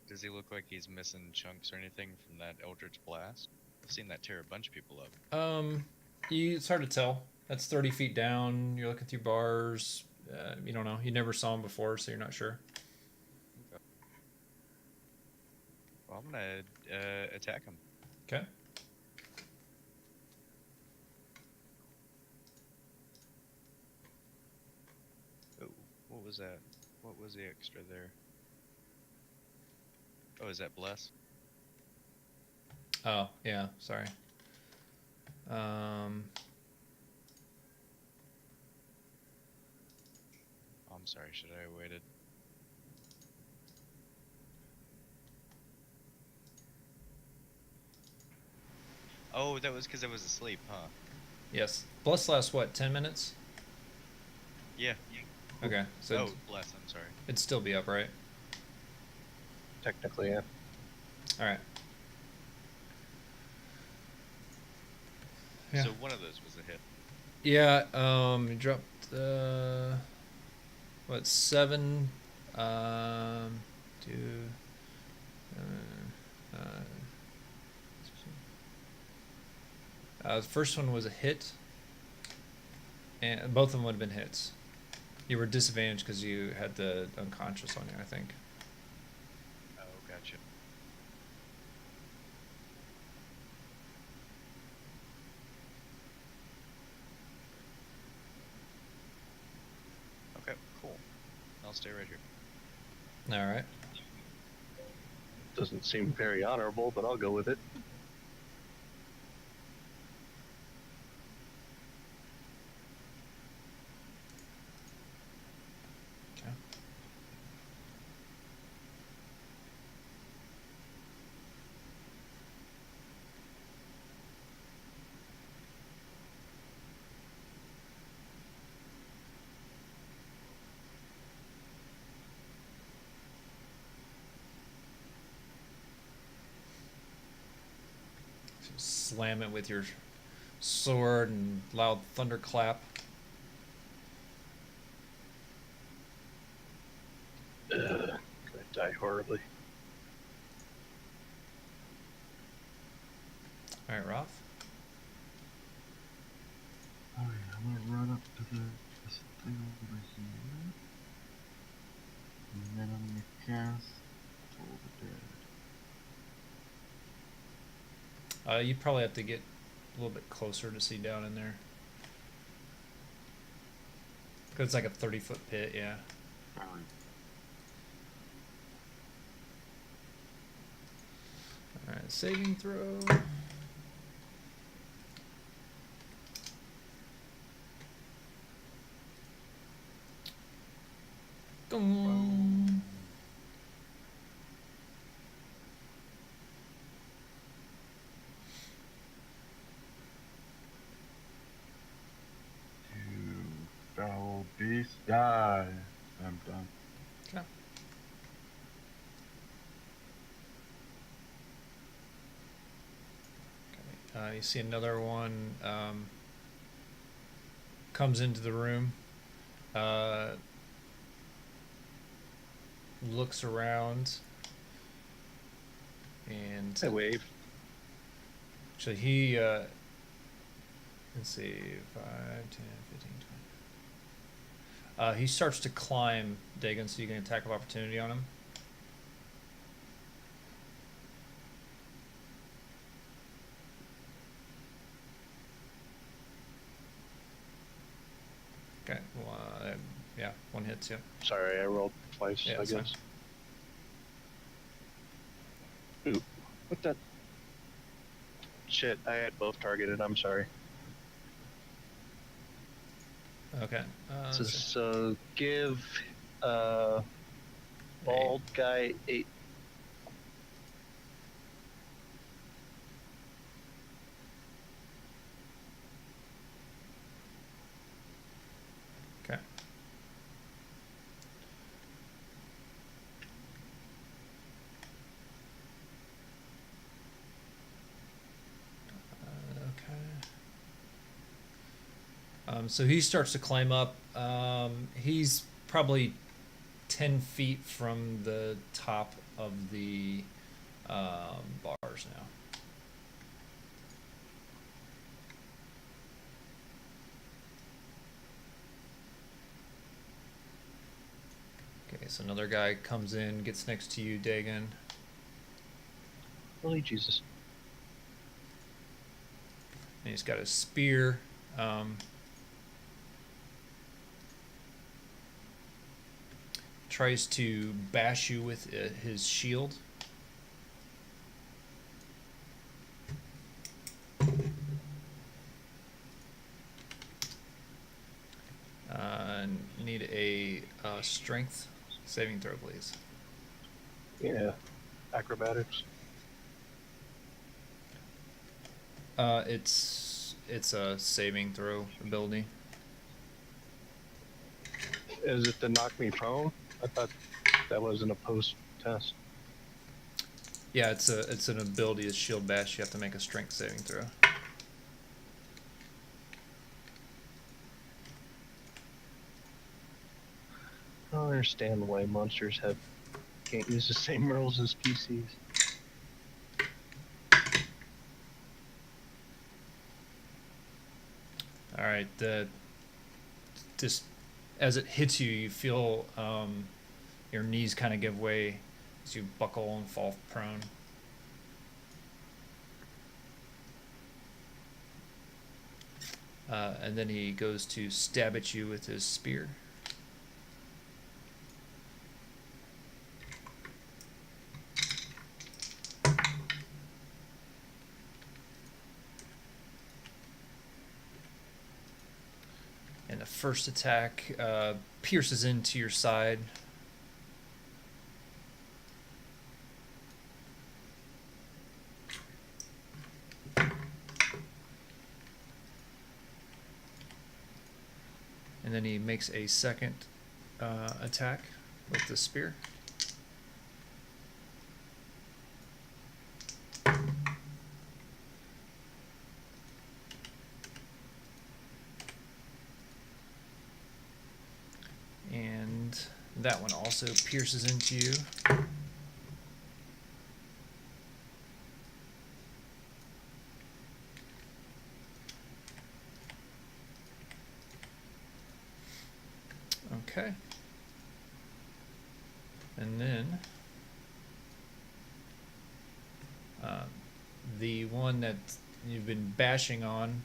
does he look like he's missing chunks or anything from that Eldritch Blast? I've seen that tear a bunch of people up.
It's hard to tell. That's 30 feet down. You're looking through bars. You don't know. You never saw him before, so you're not sure.
Well, I'm gonna attack him.
Okay.
Oh, what was that? What was the extra there? Oh, is that bless?
Oh, yeah. Sorry.
Oh, I'm sorry. Should I have waited? Oh, that was because I was asleep, huh?
Yes. Bless lasts what? 10 minutes.
Yeah.
Okay. So
Oh, bless. I'm sorry.
it'd still be up, right?
Technically, yeah.
All right. Yeah.
So one of those was a hit.
Yeah. You dropped what 7? 2. The first one was a hit, and both of them would have been hits. You were disadvantaged because you had the unconscious on you, I think.
Oh, gotcha. Okay, cool. I'll stay right here.
All right.
Doesn't seem very honorable, but I'll go with it.
Okay. So slam it with your sword and loud thunderclap.
Gonna die horribly.
All right, Roth.
Oh yeah, I'm gonna run up to this thing over here. And then I'm gonna cast Toll the Dead.
You'd probably have to get a little bit closer to see down in there. Cause it's like a 30-foot pit, yeah.
Alright.
All right, saving throw. Boom.
You foul beast, die. I'm done.
Okay. You see another one comes into the room, looks around, and
I wave.
so he, let's see, 5, 10, 15, 20. He starts to climb, Dagon, so you can attack of opportunity on him. Okay, yeah, one hits you.
Sorry, I rolled twice,
Yeah,
I
that's
guess. Ooh, what that? Shit, I had both targeted, I'm sorry.
Okay.
So give bald guy 8.
Okay. So he starts to climb up. He's probably 10 feet from the top of the bars now. Okay, so another guy comes in, gets next to you, Dagon.
Holy Jesus.
And he's got a spear. Tries to bash you with his shield. Need a strength saving throw, please.
Yeah. Acrobatics.
It's a saving throw ability.
Is it to knock me prone? I thought that was an opposed test.
Yeah, it's an ability. It's shield bash. You have to make a strength saving throw.
I don't understand why monsters can't use the same rules as PCs.
All right. Just as it hits you, you feel your knees kind of give way as you buckle and fall prone. And then he goes to stab at you with his spear. And the first attack pierces into your side. And then he makes a second attack with the spear. That one also pierces into you. Okay. And then the one that you've been bashing on,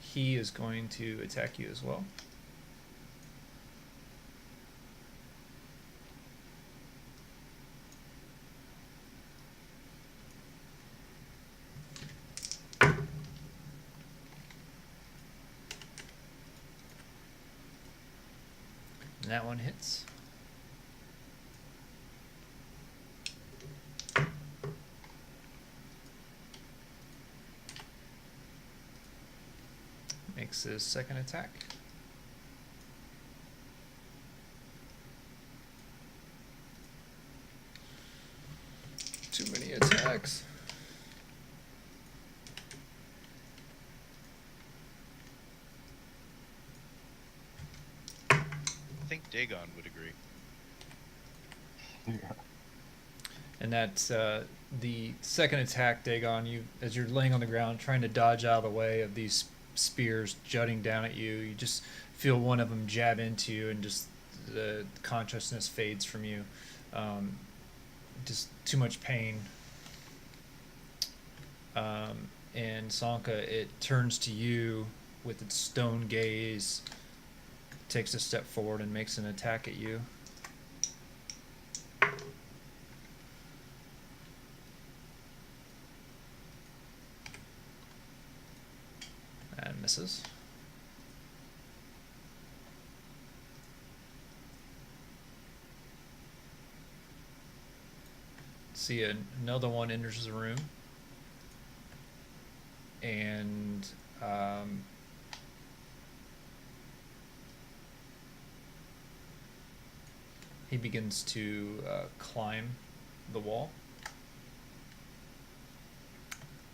he is going to attack you as well. And that one hits. Makes his second attack. Too many attacks.
I think Dagon would agree.
Yeah.
And that's the second attack, Dagon. You, as you're laying on the ground trying to dodge out of the way of these spears jutting down at you, you just feel one of them jab into you, and just the consciousness fades from you. Just too much pain. And Sanka, it turns to you with its stone gaze, takes a step forward and makes an attack at you. And misses. See, another one enters the room, and he begins to climb the wall.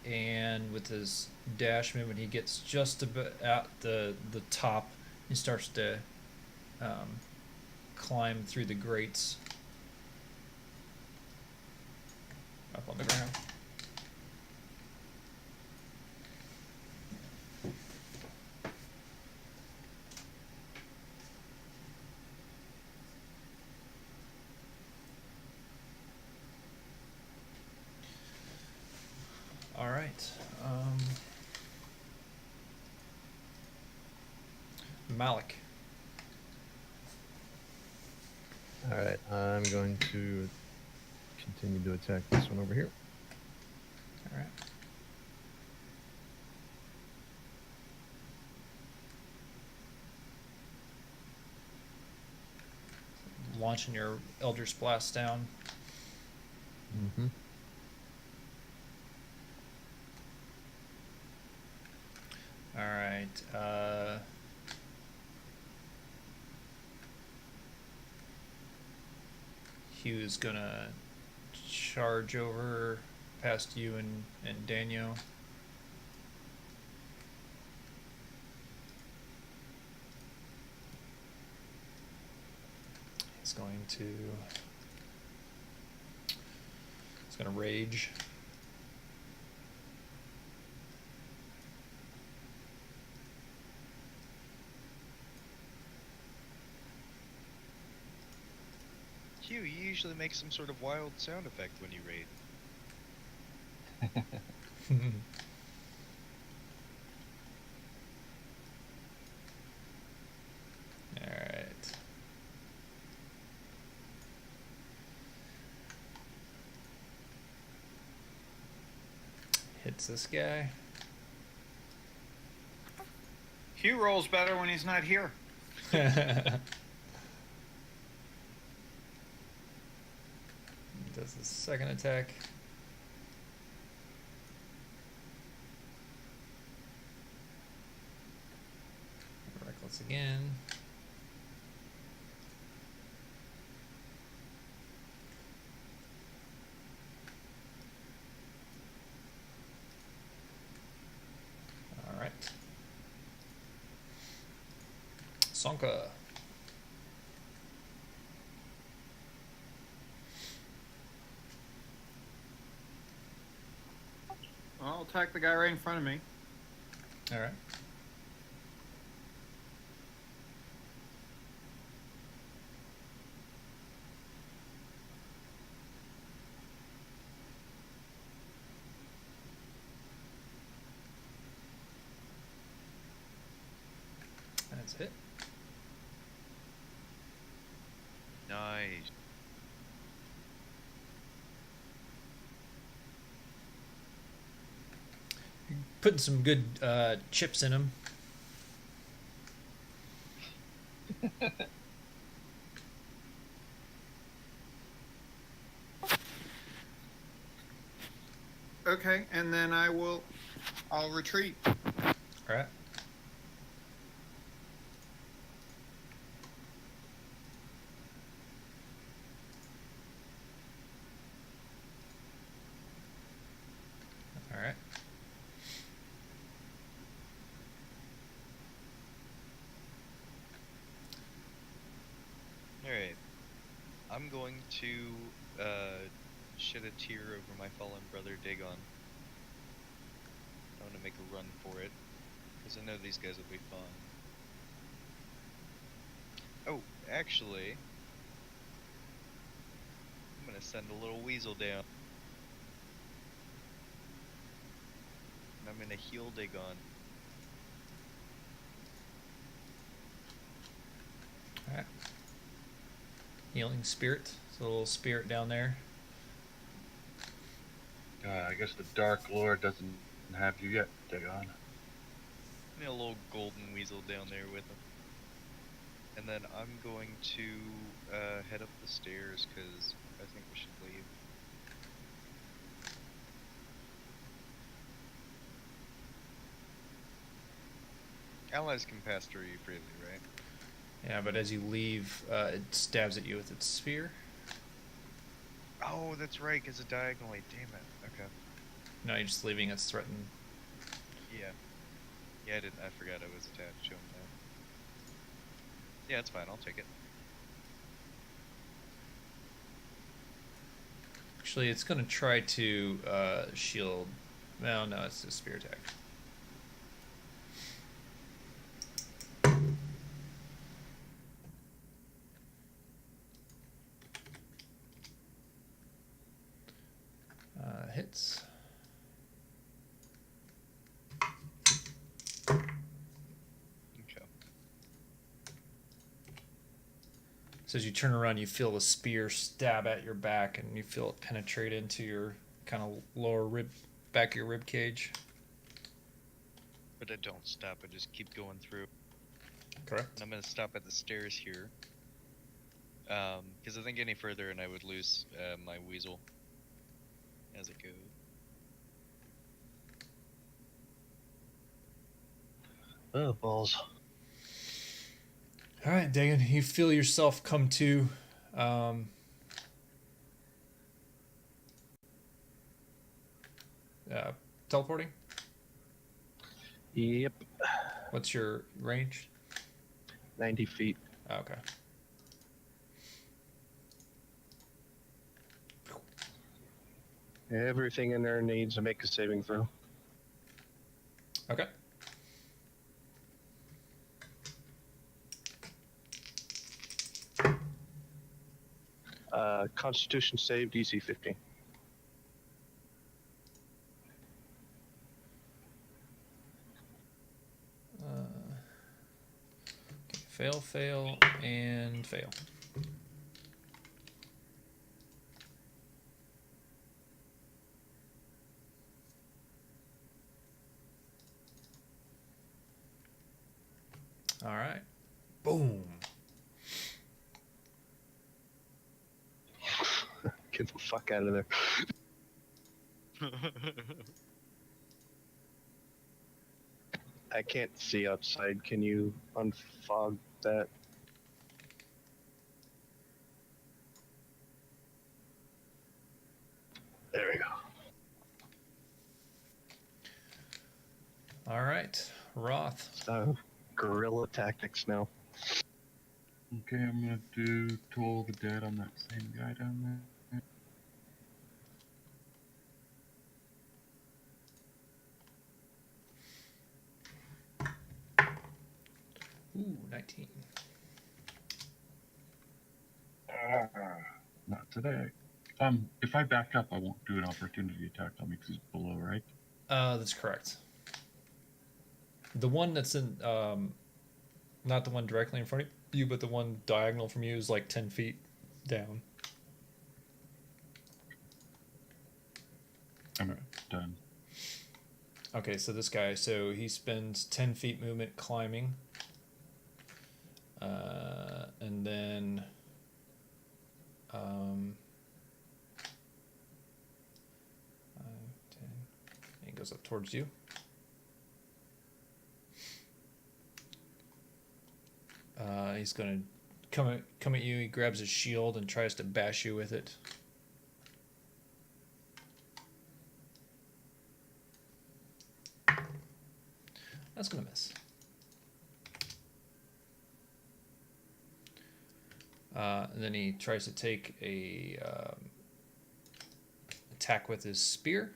And with his dash movement, he gets just about at the top. He starts to climb through the grates up on the ground. All right. Malik.
All right, I'm going to continue to attack this one over here.
All right. Launching your Eldritch Blast down.
Mm-hmm.
All right. Hugh's gonna charge over past you and Daniel. He's going to. He's gonna rage.
Hugh, you usually make some sort of wild sound effect when you raid.
All right. Hits this guy.
Hugh rolls better when he's not here.
Does the second attack. Reckless again. All right. Sonka.
attack the guy right in front of me.
All right. That's it.
Nice.
Putting some good chips in him.
Okay, and then I'll retreat.
All right. All right.
Alright. I'm going to shed a tear over my fallen brother Dagon. I want to make a run for it, because I know these guys will be fun. Oh, actually, I'm going to send a little weasel down. And I'm going to heal Dagon.
All right. Healing spirit. There's a little spirit down there.
I guess the Dark Lord doesn't have you yet, Dagon.
And a little golden weasel down there with him. And then I'm going to head up the stairs, because I think we should leave. Allies can pass through you freely, right?
Yeah, but as you leave, it stabs at you with its spear.
Oh, that's right, because it diagonally. Damn it. Okay.
No, you're just leaving its threatened.
Yeah. Yeah, I didn't. I forgot I was attached to him now. Yeah, it's fine. I'll take it.
Actually, it's going to try to shield. Well, no, it's a spear attack. Hits.
Okay.
So as you turn around, you feel the spear stab at your back, and you feel it penetrate into your kind of lower rib, back of your rib cage.
But I don't stop. I just keep going through.
Correct.
And I'm going to stop at the stairs here. Because I think any further and I would lose my weasel as it goes.
Oh, balls.
All right, Dagon, you feel yourself come to. Teleporting.
Yep.
What's your range?
90 feet.
Okay.
Everything in there needs to make a saving throw.
Okay.
Constitution save, DC 15.
Okay, fail, and fail. All right. Boom.
Get the fuck out of there. I can't see outside. Can you unfog that? There we go.
All right, Roth.
So, guerrilla tactics now.
Okay, I'm gonna do Toll the Dead on that same guy down there.
19.
Not today. If I back up, I won't do an opportunity attack on me because he's below, right?
That's correct. The one that's in, not the one directly in front of you, but the one diagonal from you is like 10 feet down.
I'm done.
Okay, so this guy, so he spends 10 feet movement climbing. And then 5, 10. He goes up towards you. He's going to come at you. He grabs his shield and tries to bash you with it. That's going to miss. And then he tries to take a attack with his spear.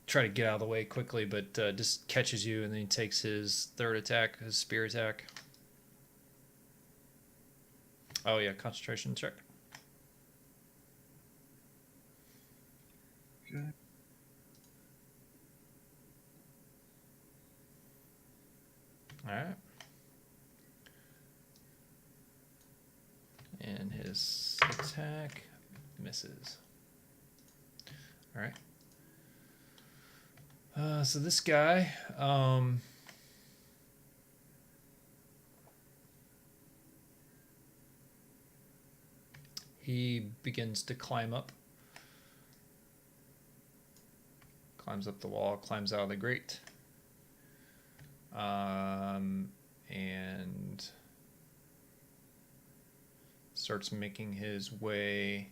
Try to get out of the way quickly, but just catches you, and then he takes his third attack, his spear attack. Oh yeah, concentration check.
Okay.
All right. And his attack misses. All right. So this guy, he begins to climb up. Climbs up the wall, climbs out of the grate. And starts making his way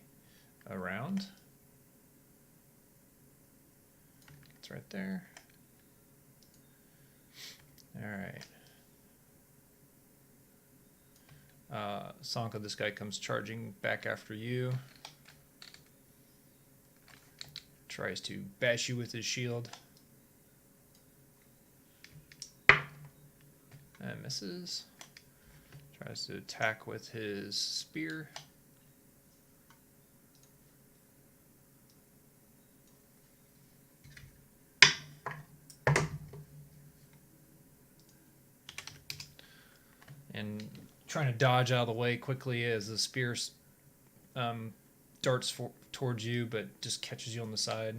around. It's right there. All right. Sanka, this guy comes charging back after you. Tries to bash you with his shield. And misses. Tries to attack with his spear. And trying to dodge out of the way quickly as the spear darts towards you, but just catches you on the side.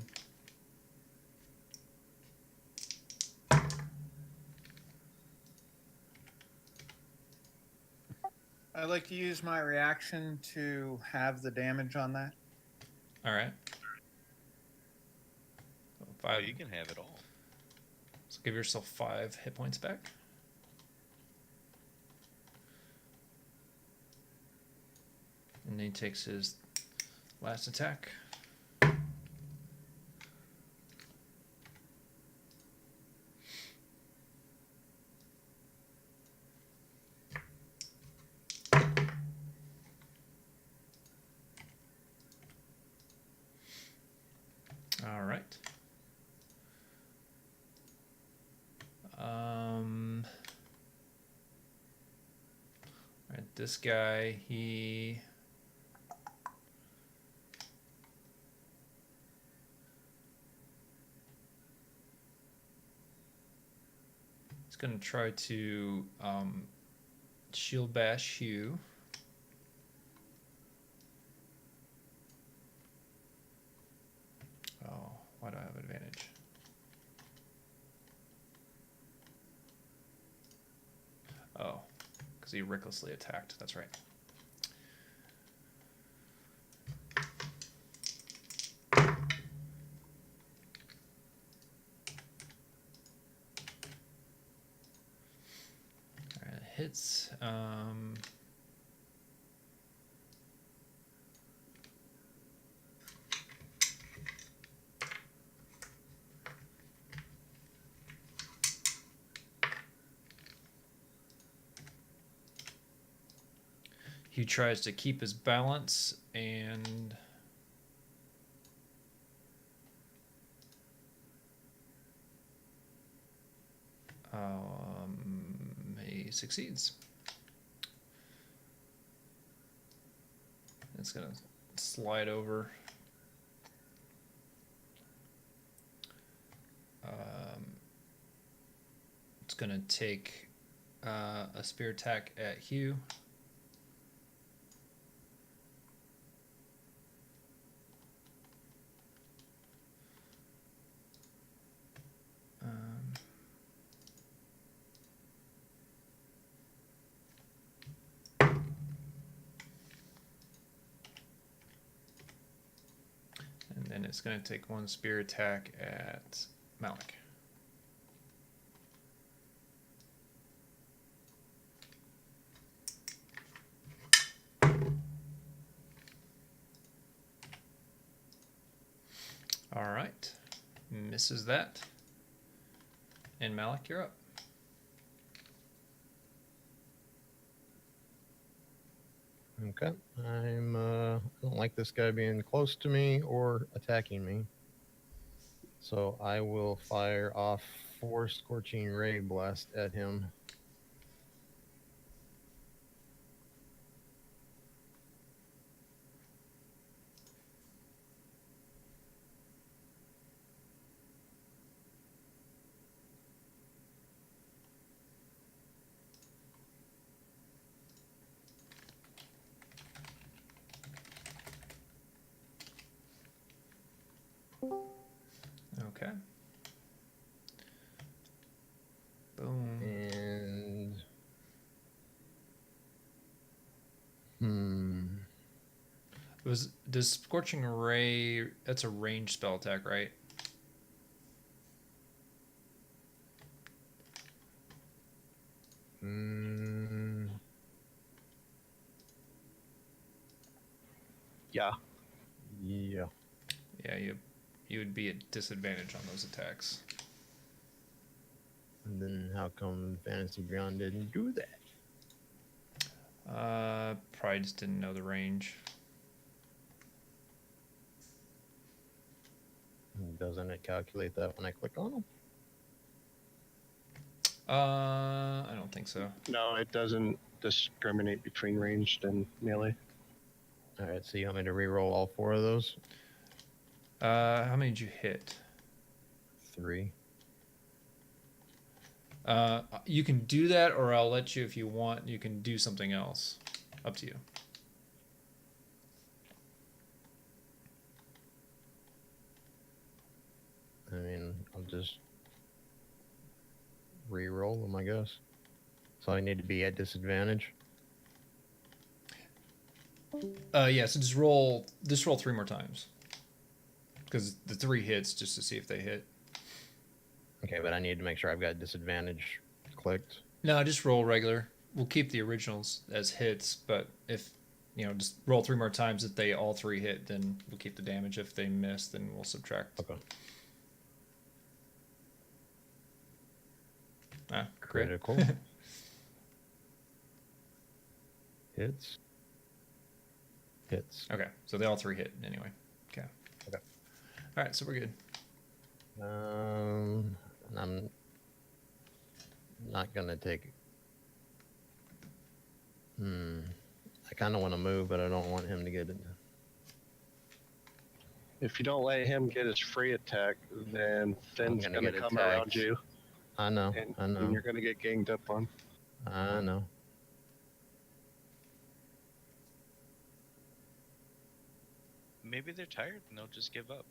I'd like to use my reaction to have the damage on that.
All right. So
Oh,
5.
you can have it all.
So give yourself 5 hit points back. And then he takes his last attack. All right. All right, this guy, he's going to try to shield bash you. Oh, why do I have advantage? Oh, because he recklessly attacked. That's right. All right, hits. He tries to keep his balance and he succeeds. It's gonna slide over. It's gonna take a spear attack at Hugh. And then it's going to take one spear attack at Malik. All right. Misses that. And Malik, you're up.
Okay. I don't like this guy being close to me or attacking me. So I will fire off 4 Scorching Ray Blast at him.
Okay. Boom.
And
Does Scorching Ray, that's a ranged spell attack, right?
Yeah.
Yeah.
Yeah, you would be at disadvantage on those attacks.
And then how come Fantasy Beyond didn't do that?
Probably just didn't know the range.
Doesn't it calculate that when I click on them?
I don't think so.
No, it doesn't discriminate between ranged and melee.
All right, so you want me to re-roll all 4 of those?
How many did you hit?
3.
You can do that, or I'll let you, if you want, you can do something else. Up to you.
I mean, I'll just re-roll them, I guess. So I need to be at disadvantage.
Yeah, so just roll 3 more times. Because the 3 hits, just to see if they hit.
Okay, but I need to make sure I've got disadvantage clicked.
No, just roll regular. We'll keep the originals as hits, but if, just roll 3 more times. If they all 3 hit, then we'll keep the damage. If they miss, then we'll subtract.
Okay.
Ah, great.
Critical. Hits. Hits.
Okay, so they all 3 hit anyway. Okay.
Okay.
All right, so we're good.
And I'm not gonna take. I kind of want to move, but I don't want him to get it.
If you don't let him get his free attack, then Finn's
gonna
gonna
get
come
attacked.
around you,
I know.
and,
I
and
know.
you're gonna get ganged up on.
I know.
Maybe they're tired and they'll just give up.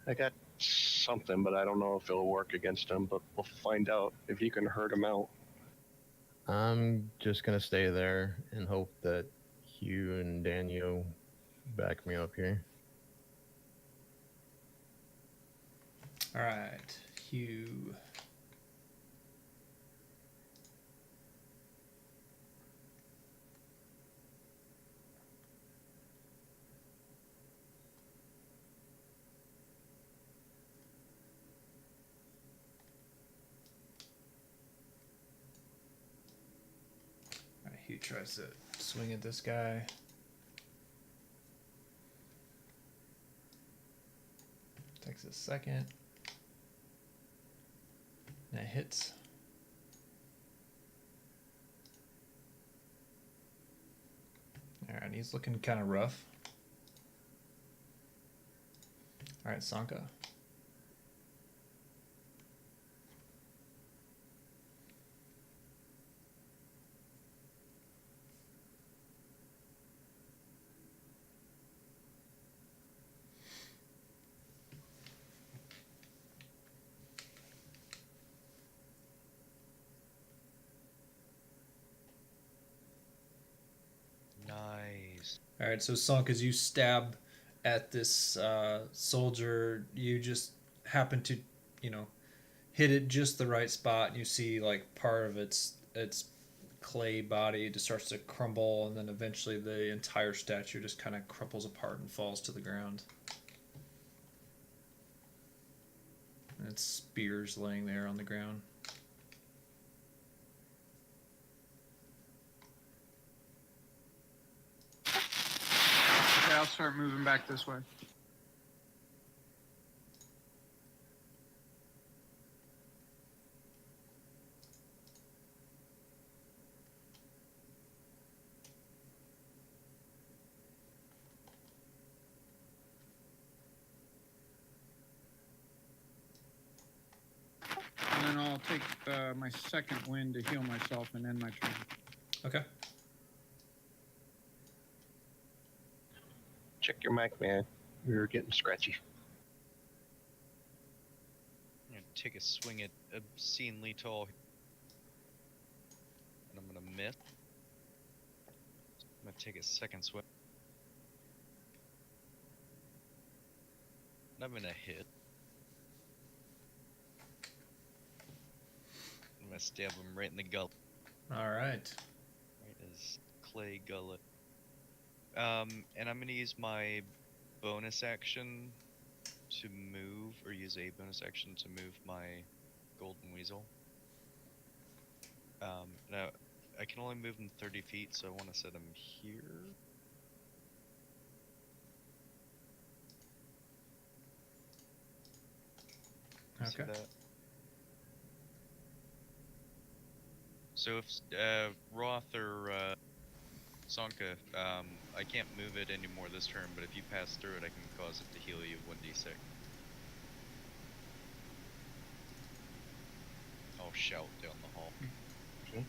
I got something, but I don't know if it'll work against him. But we'll find out if you can hurt him out.
I'm just gonna stay there and hope that Hugh and Daniel back me up here.
All right, Hugh. He tries to swing at this guy. Takes a second. That hits. Alright, he's looking kind of rough. Alright, Sanka.
Nice.
Alright, so Sunk, as you stab at this soldier, you just happen to, hit it just the right spot. You see like part of its clay body just starts to crumble, and then eventually the entire statue just kind of crumples apart and falls to the ground. And its spears laying there on the ground.
Okay, I'll start moving back this way. And then I'll take my second wind to heal myself and end my turn.
Okay.
Check your mic, man. You're getting scratchy.
I'm gonna take a swing at obscenely tall. And I'm gonna miss. I'm gonna take a second swing. And I'm gonna hit. I'm gonna stab him right in the gullet.
All right.
Right in his clay gullet. And I'm gonna use my bonus action to move, or use a bonus action to move my golden weasel. Now I can only move him 30 feet, so I want to set him here. See
Okay.
that? So if Roth or Sanka, I can't move it anymore this turn, but if you pass through it, I can cause it to heal you 1d6. I'll shout down the hall.
Okay.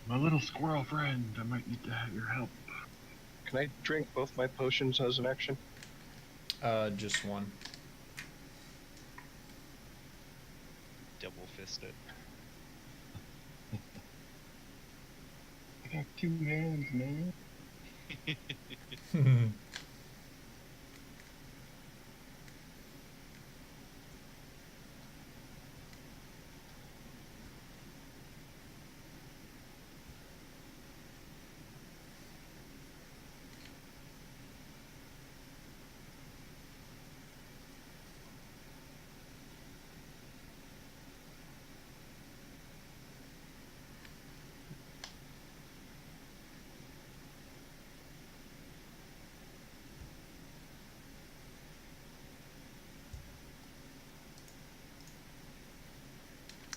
My little squirrel friend, I might need to have your help.
Can I drink both my potions as an action?
Just one.
Double fist it.
I got 2 hands, man.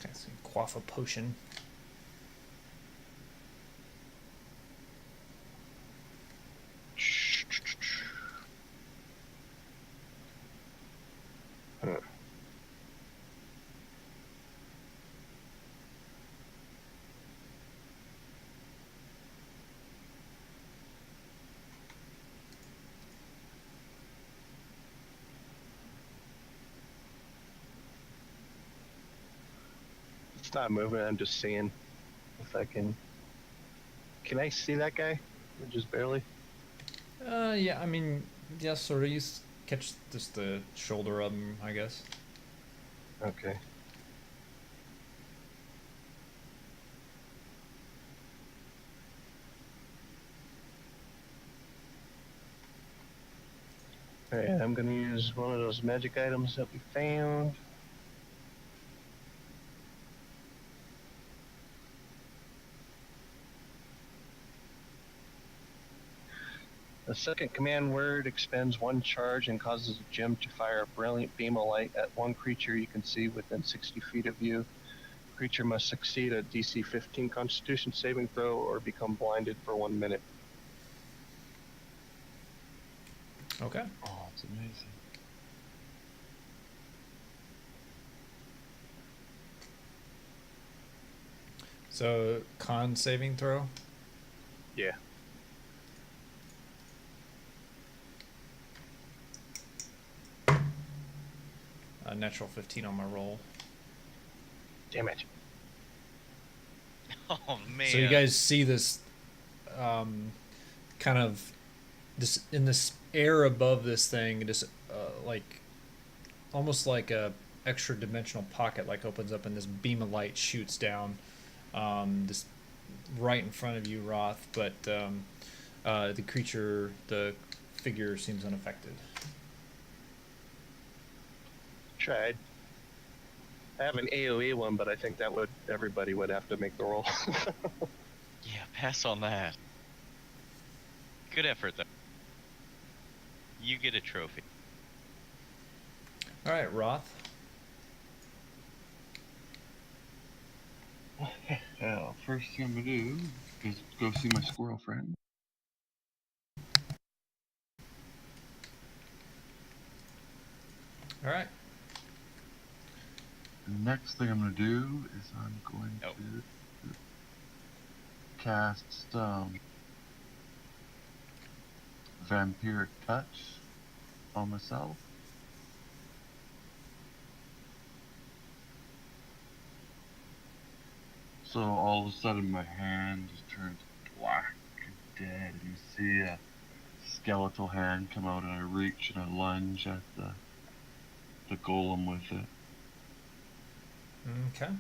Okay, so you quaff a potion.
Huh. It's not moving. I'm just seeing if I can. Can I see that guy? Or just barely.
Yeah, I mean, yeah, sort of. You catch just the shoulder of him, I guess.
Okay. Alright, I'm gonna use one of those magic items that we found. The second command word expends 1 charge and causes a gem to fire a brilliant beam of light at one creature you can see within 60 feet of you. Creature must succeed a DC 15 Constitution saving throw or become blinded for 1 minute.
Okay.
Oh, it's amazing.
So con saving throw.
Yeah.
A natural 15 on my roll.
Damn it.
Oh man.
So you guys see this kind of this in this air above this thing, just like almost like a extra dimensional pocket like opens up and this beam of light shoots down this right in front of you, Roth, but the creature, the figure, seems unaffected.
Tried. I have an AoE one, but I think that would everybody would have to make the roll.
Yeah, pass on that. Good effort though. You get a trophy.
All right, Roth.
Yeah, first thing I'm gonna do is go see my squirrel friend.
All right.
The next thing I'm gonna do is I'm going
Oh.
to cast Vampiric Touch on myself. So all of a sudden my hand just turns black and dead, and you see a skeletal hand come out, and I reach and I lunge at the golem with it.
Okay.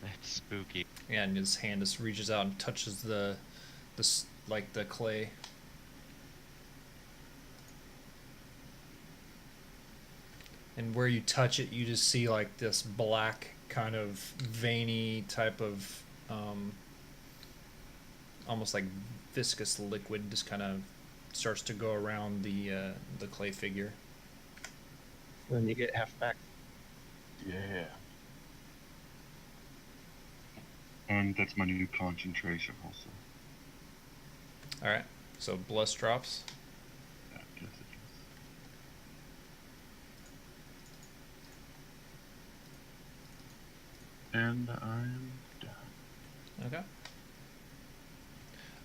That's spooky.
Yeah, and his hand just reaches out and touches the like the clay. And where you touch it, you just see like this black kind of veiny type of almost like viscous liquid just kind of starts to go around the clay figure.
Then you get half back.
Yeah. And that's my new concentration also.
All right. So bless drops.
Yeah, yes, it is. And I'm done.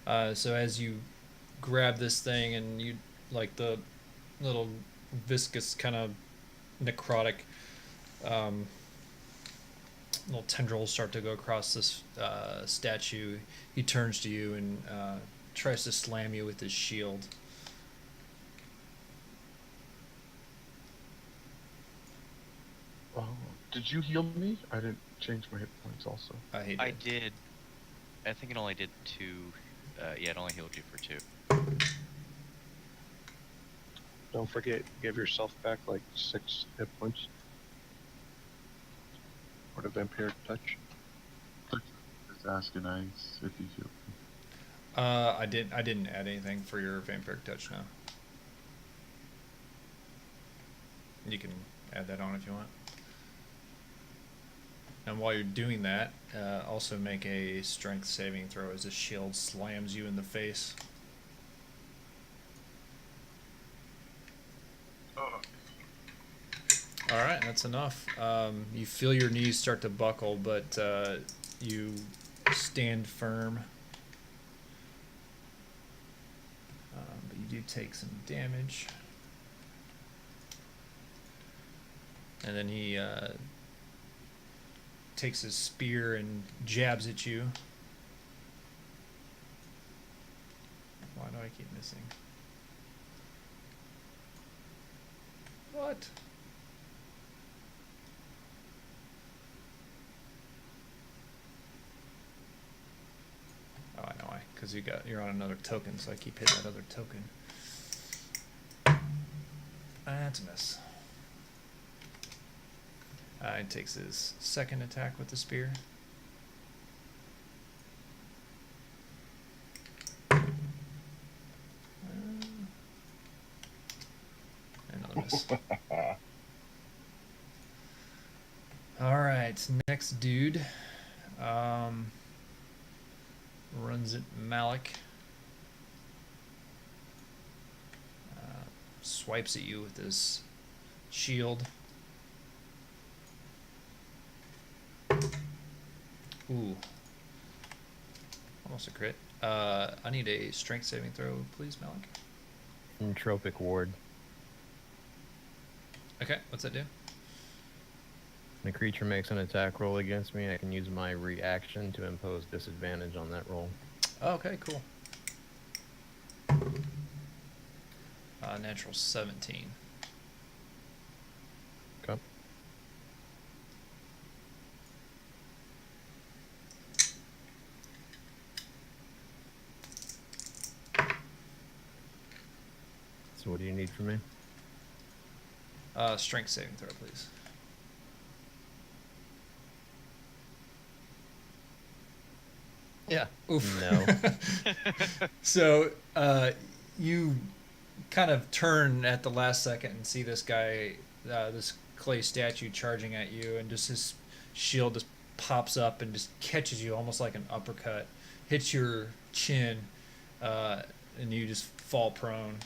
Okay. So as you grab this thing and you like the little viscous kind of necrotic little tendrils start to go across this statue, he turns to you and tries to slam you with his shield.
Oh, did you heal me? I didn't change my hit points also.
He
I
did.
did. I think it only did 2. Yeah, it only healed you for 2.
Don't forget, give yourself back like 6 hit points. For the Vampiric Touch.
Just asking Ice if you healed me.
I didn't add anything for your vampiric touch now. You can add that on if you want. And while you're doing that, also make a strength saving throw as the shield slams you in the face. All right, that's enough. You feel your knees start to buckle, but you stand firm. But you do take some damage. And then he takes his spear and jabs at you. Why do I keep missing? What? Oh, I know why. Because you're on another token, so I keep hitting that other token. That's a miss. He takes his second attack with the spear. bonus. All right, next dude runs at Malik. Swipes at you with his shield. Ooh. Almost a crit. I need a strength saving throw, please, Malik.
Entropic ward.
Okay, what's that do?
When a creature makes an attack roll against me, I can use my reaction to impose disadvantage on that roll.
Oh, okay, cool. Natural 17.
Okay. So what do you need from me?
Strength saving throw, please.
Yeah.
Oof.
No.
So you kind of turn at the last second and see this guy, this clay statue charging at you, and just his shield just pops up and just catches you almost like an uppercut, hits your chin, and you just fall prone.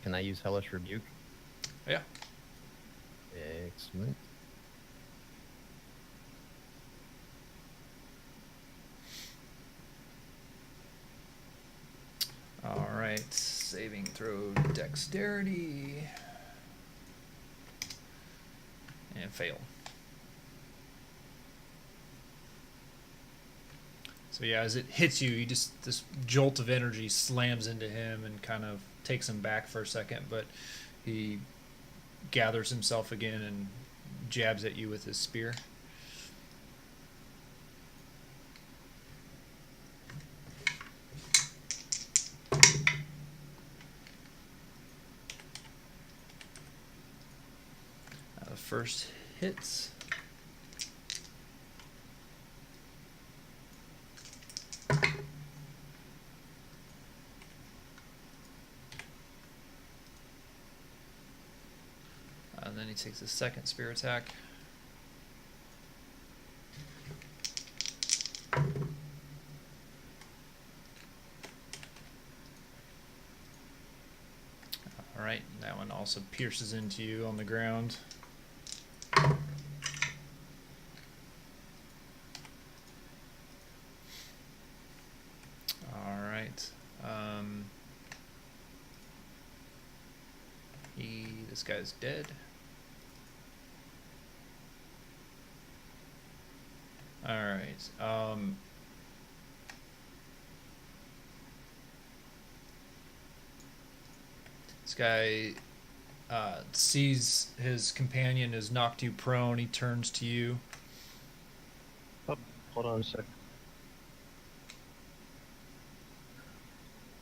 Can I use Hellish Rebuke?
Yeah.
Excellent.
All right, saving throw dexterity. And fail. So yeah, as it hits you, you just, this jolt of energy slams into him and kind of takes him back for a second, but he gathers himself again and jabs at you with his spear. The first hits. And then he takes his second spear attack. Alright, that one also pierces into you on the ground. Alright. This guy's dead. Alright. This guy sees his companion has knocked you prone. He turns to you.
Oh, hold on a sec.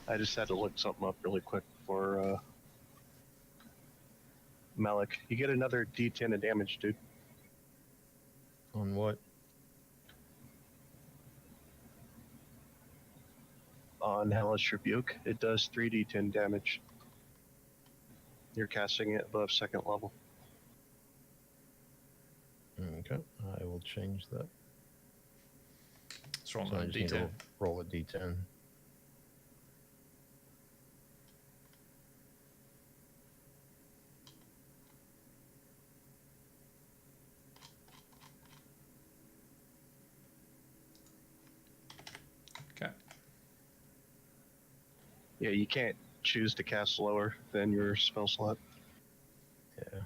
I just had to look something up really quick for Malik. You get another D10 of damage, dude.
On what?
On Hellish Rebuke, it does 3d10 damage. You're casting it above second level.
Okay, I will change that.
Let's roll
So I
another
just need to
D10.
roll a D10.
Okay.
Yeah, you can't choose to cast lower than your spell slot.
Yeah.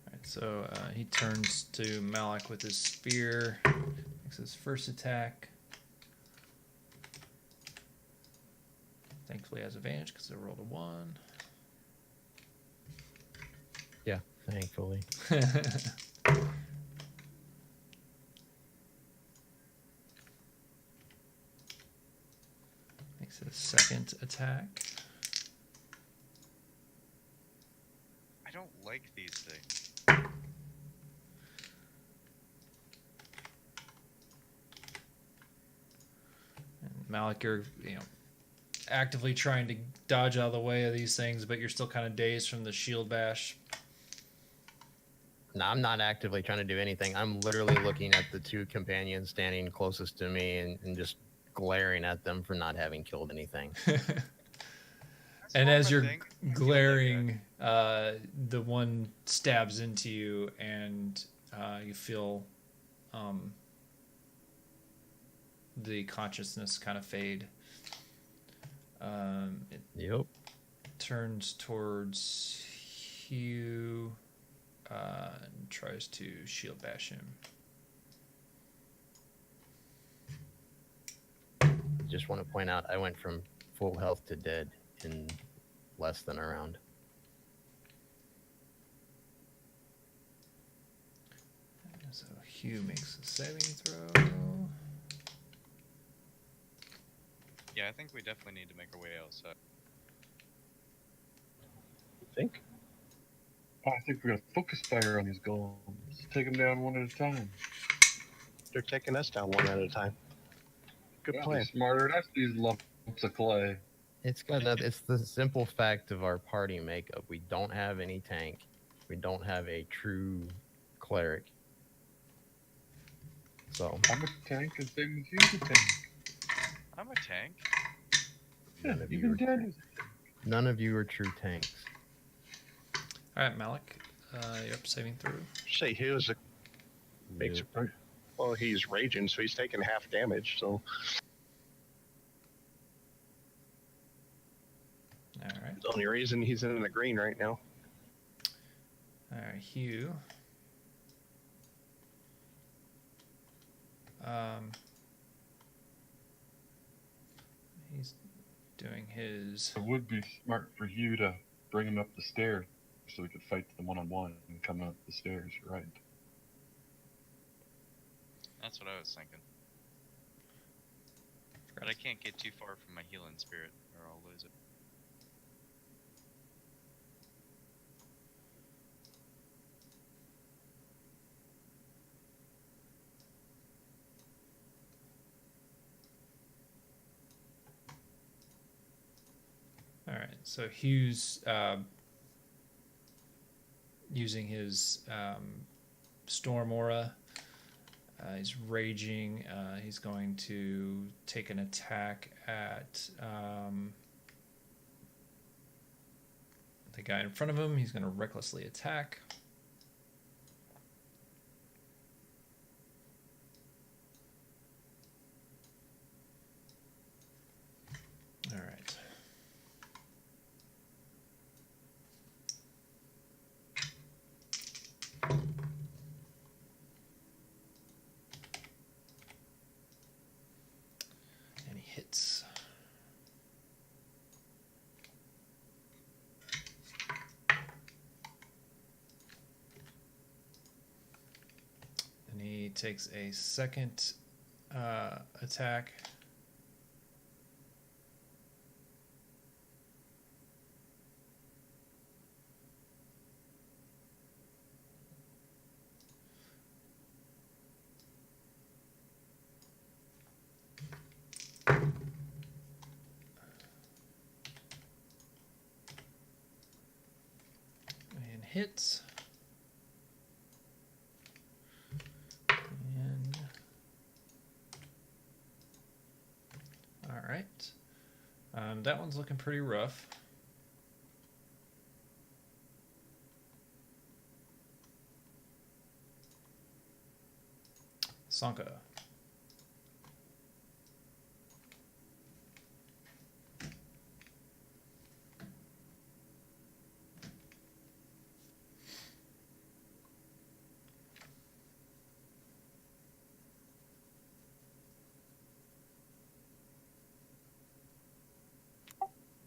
Alright, so he turns to Malik with his spear. Makes his first attack. Thankfully has advantage because I rolled a 1.
Yeah, thankfully.
Makes his second attack.
I don't like these things.
Malik, you're actively trying to dodge out of the way of these things, but you're still kind of dazed from the shield bash.
No, I'm not actively trying to do anything. I'm literally looking at the two companions standing closest to me and just glaring at them for not having killed anything.
And as you're
I killed that guy.
glaring, the one stabs into you, and you feel the consciousness kind of fade. It
Yep.
turns towards Hugh and tries to shield bash him.
Just want to point out, I went from full health to dead in less than a round.
So Hugh makes a saving throw.
Yeah, I think we definitely need to make our way outside.
Think.
I think we got to focus fire on these golems. Take them down one at a time.
They're taking us down one at a time. Good
Yeah,
plan.
they're smarter than us, these lumps of clay.
It's got nothing. It's the simple fact of our party makeup. We don't have any tank. We don't have a true cleric. So
I'm a tank and same as you's a tank.
I'm a tank.
Yeah,
None of you
even
are
dead is
none of you are true tanks.
All right, Malik, you're up saving throw.
Say he was a big
Yep.
surprise. Well, he's raging, so he's taking half damage. So
All right.
the only reason he's in the green right now.
All right, Hugh. He's doing his.
It would be smart for you to bring him up the stairs so we could fight them one-on-one and come up the stairs, right?
That's what I was thinking. But I can't get too far from my healing spirit, or I'll lose it.
All right, so Hugh's using his storm aura. He's raging. He's going to take an attack at the guy in front of him. He's going to recklessly attack. All right. And he hits. And he takes a second attack. And hits. And all right. That one's looking pretty rough. Sanka.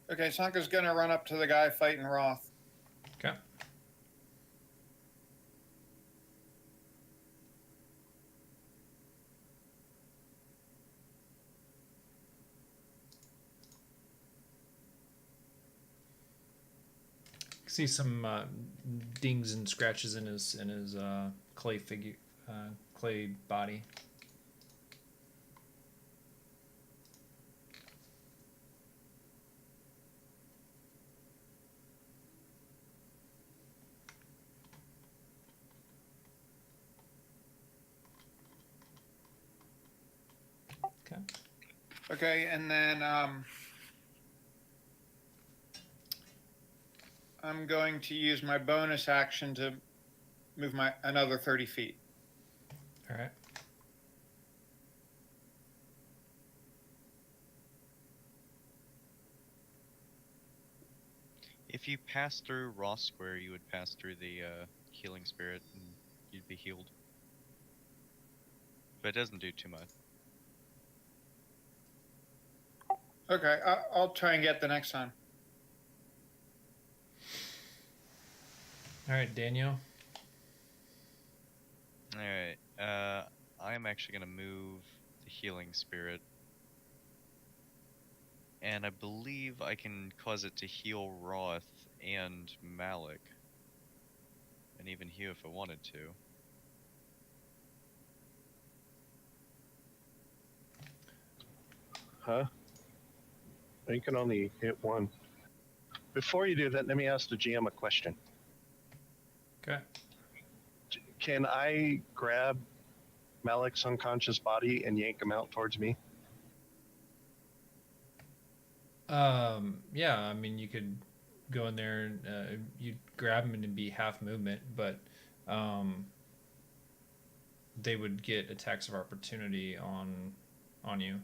Okay, Sanka's gonna run up to the guy fighting Roth.
Okay. See some dings and scratches in his clay figure, clay body. Okay.
Okay, and then I'm going to use my bonus action to move my another 30 feet.
All right.
If you pass through Ross Square, you would pass through the healing spirit and you'd be healed. But it doesn't do too much.
Okay, I'll try and get the next time.
All right, Daniel.
Alright, I'm actually gonna move the healing spirit. And I believe I can cause it to heal Roth and Malik. And even Hugh if I wanted to.
Huh? You can only hit one. Before you do that, let me ask the GM a question.
Okay.
Can I grab Malik's unconscious body and yank him out towards me?
Yeah, I mean, you could go in there and you'd grab him and it'd be half movement, but they would get attacks of opportunity on you.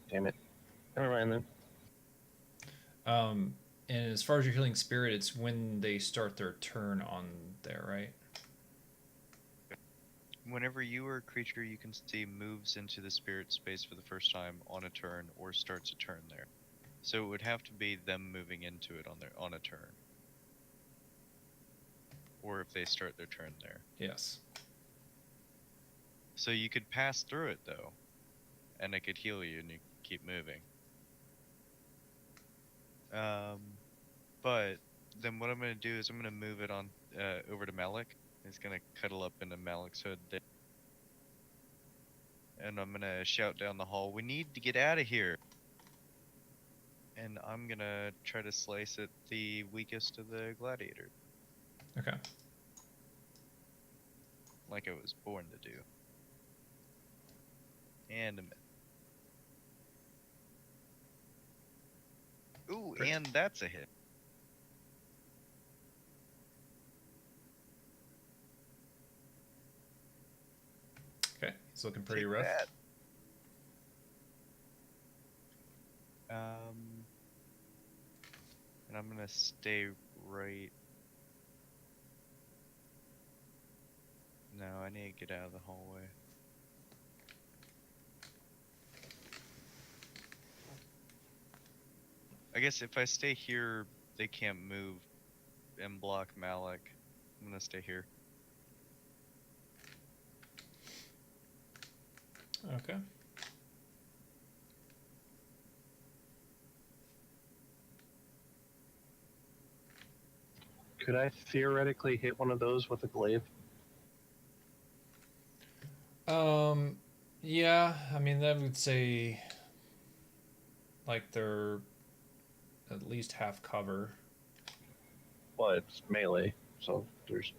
Damn it. Never mind then.
And as far as your healing spirit, it's when they start their turn on there, right?
Whenever you or a creature you can see moves into the spirit space for the first time on a turn or starts a turn there. So it would have to be them moving into it on a turn. Or if they start their turn there.
Yes.
So you could pass through it though. And it could heal you and you keep moving. But then what I'm gonna do is I'm gonna move it on over to Malik. It's gonna cuddle up into Malik's hood there. And I'm gonna shout down the hall, "We need to get out of here!" And I'm gonna try to slice at the weakest of the gladiators.
Okay.
Like I was born to do. And a minute. Ooh,
Great.
and that's a hit.
Okay. He's looking pretty
Take
rough.
that. And I'm gonna stay right. No, I need to get out of the hallway. I guess if I stay here, they can't move and block Malik. I'm gonna stay here.
Okay.
Could I theoretically hit one of those with a glaive?
Yeah, I mean, that would say like they're at least half cover.
Well, it's melee, so there's.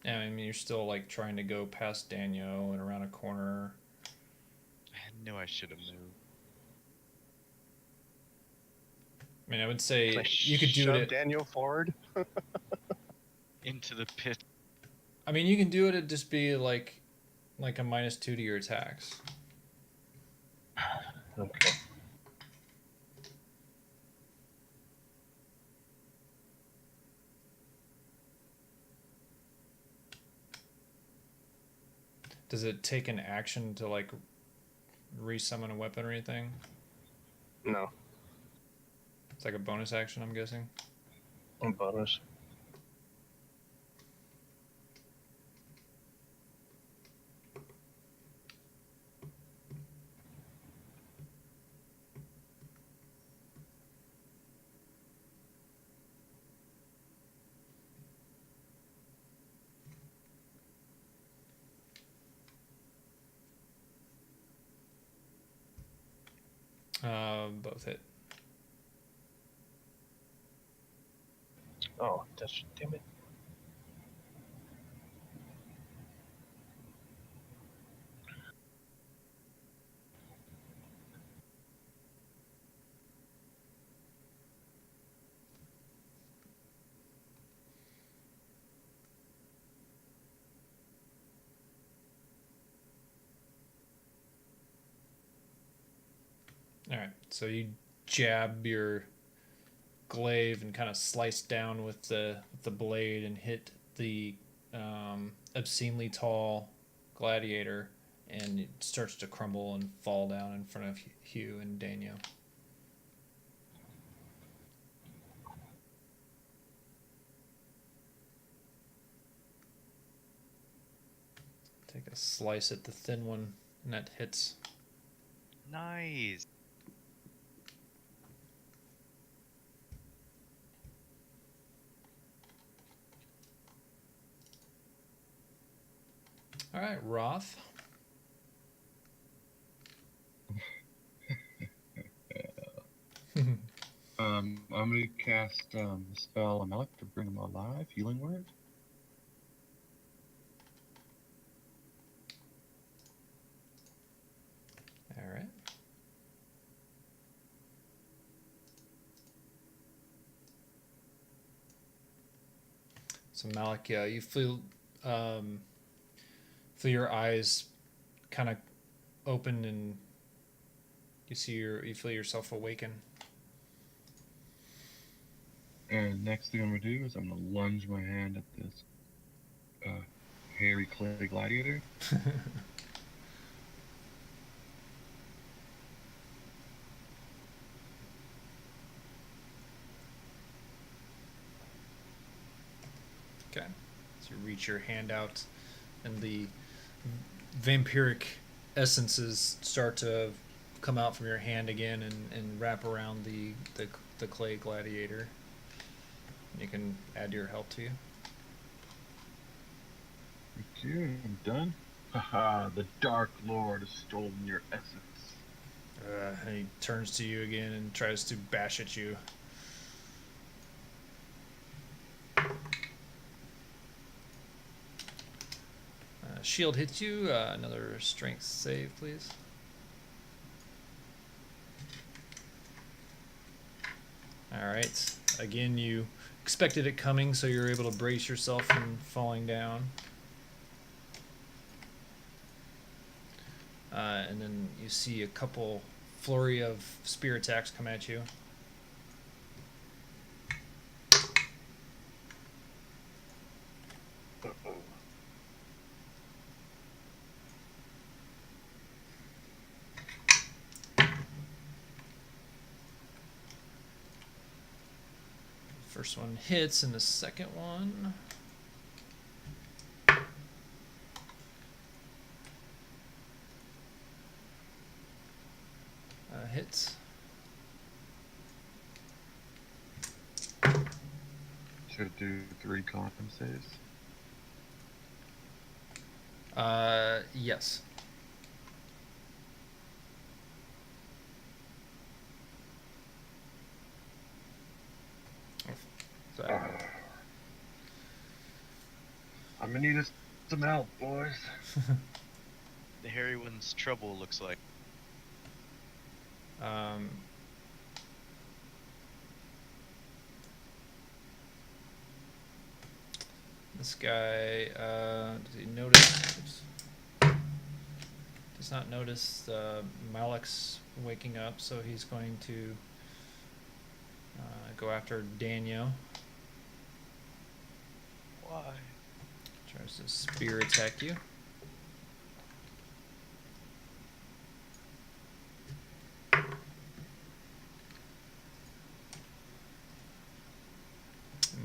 Yeah, I mean, you're still like trying to go past Daniel and around a corner.
I knew I should have moved.
I mean, I would say
Can I
you could do
shove
it.
Daniel forward?
Into the pit.
I mean, you can do it at just be like a -2 to your attacks.
Okay.
Does it take an action to like resummon a weapon or anything?
No.
It's like a bonus action, I'm guessing.
Bonus.
Both hit.
Oh, that's damn it.
All right, so you jab your glaive and kind of slice down with the blade and hit the obscenely tall gladiator, and it starts to crumble and fall down in front of Hugh and Daniel. Take a slice at the thin one, and that hits.
Nice.
All right, Roth.
I'm gonna cast the spell Amalek to bring him alive. Healing word.
All right. So Malik, you feel your eyes kind of open, and you feel yourself awaken.
And next thing I'm gonna do is I'm gonna lunge my hand at this hairy clay gladiator.
Okay. So you reach your hand out, and the vampiric essences start to come out from your hand again and wrap around the clay gladiator. You can add your health to you.
Thank you. I'm done. Haha, the Dark Lord has stolen your essence.
And he turns to you again and tries to bash at you. Shield hits you. Another strength save, please. All right. Again, you expected it coming, so you're able to brace yourself from falling down. And then you see a couple flurry of spear attacks come at you. First one hits, and the second one hits.
Should do 3 con saves.
Yes. So,
I'm gonna need some help, boys.
The hairy one's trouble looks like.
This guy does he notice? Oops. Does not notice Malik's waking up, so he's going to go after Daniel.
Why?
Tries to spear attack you.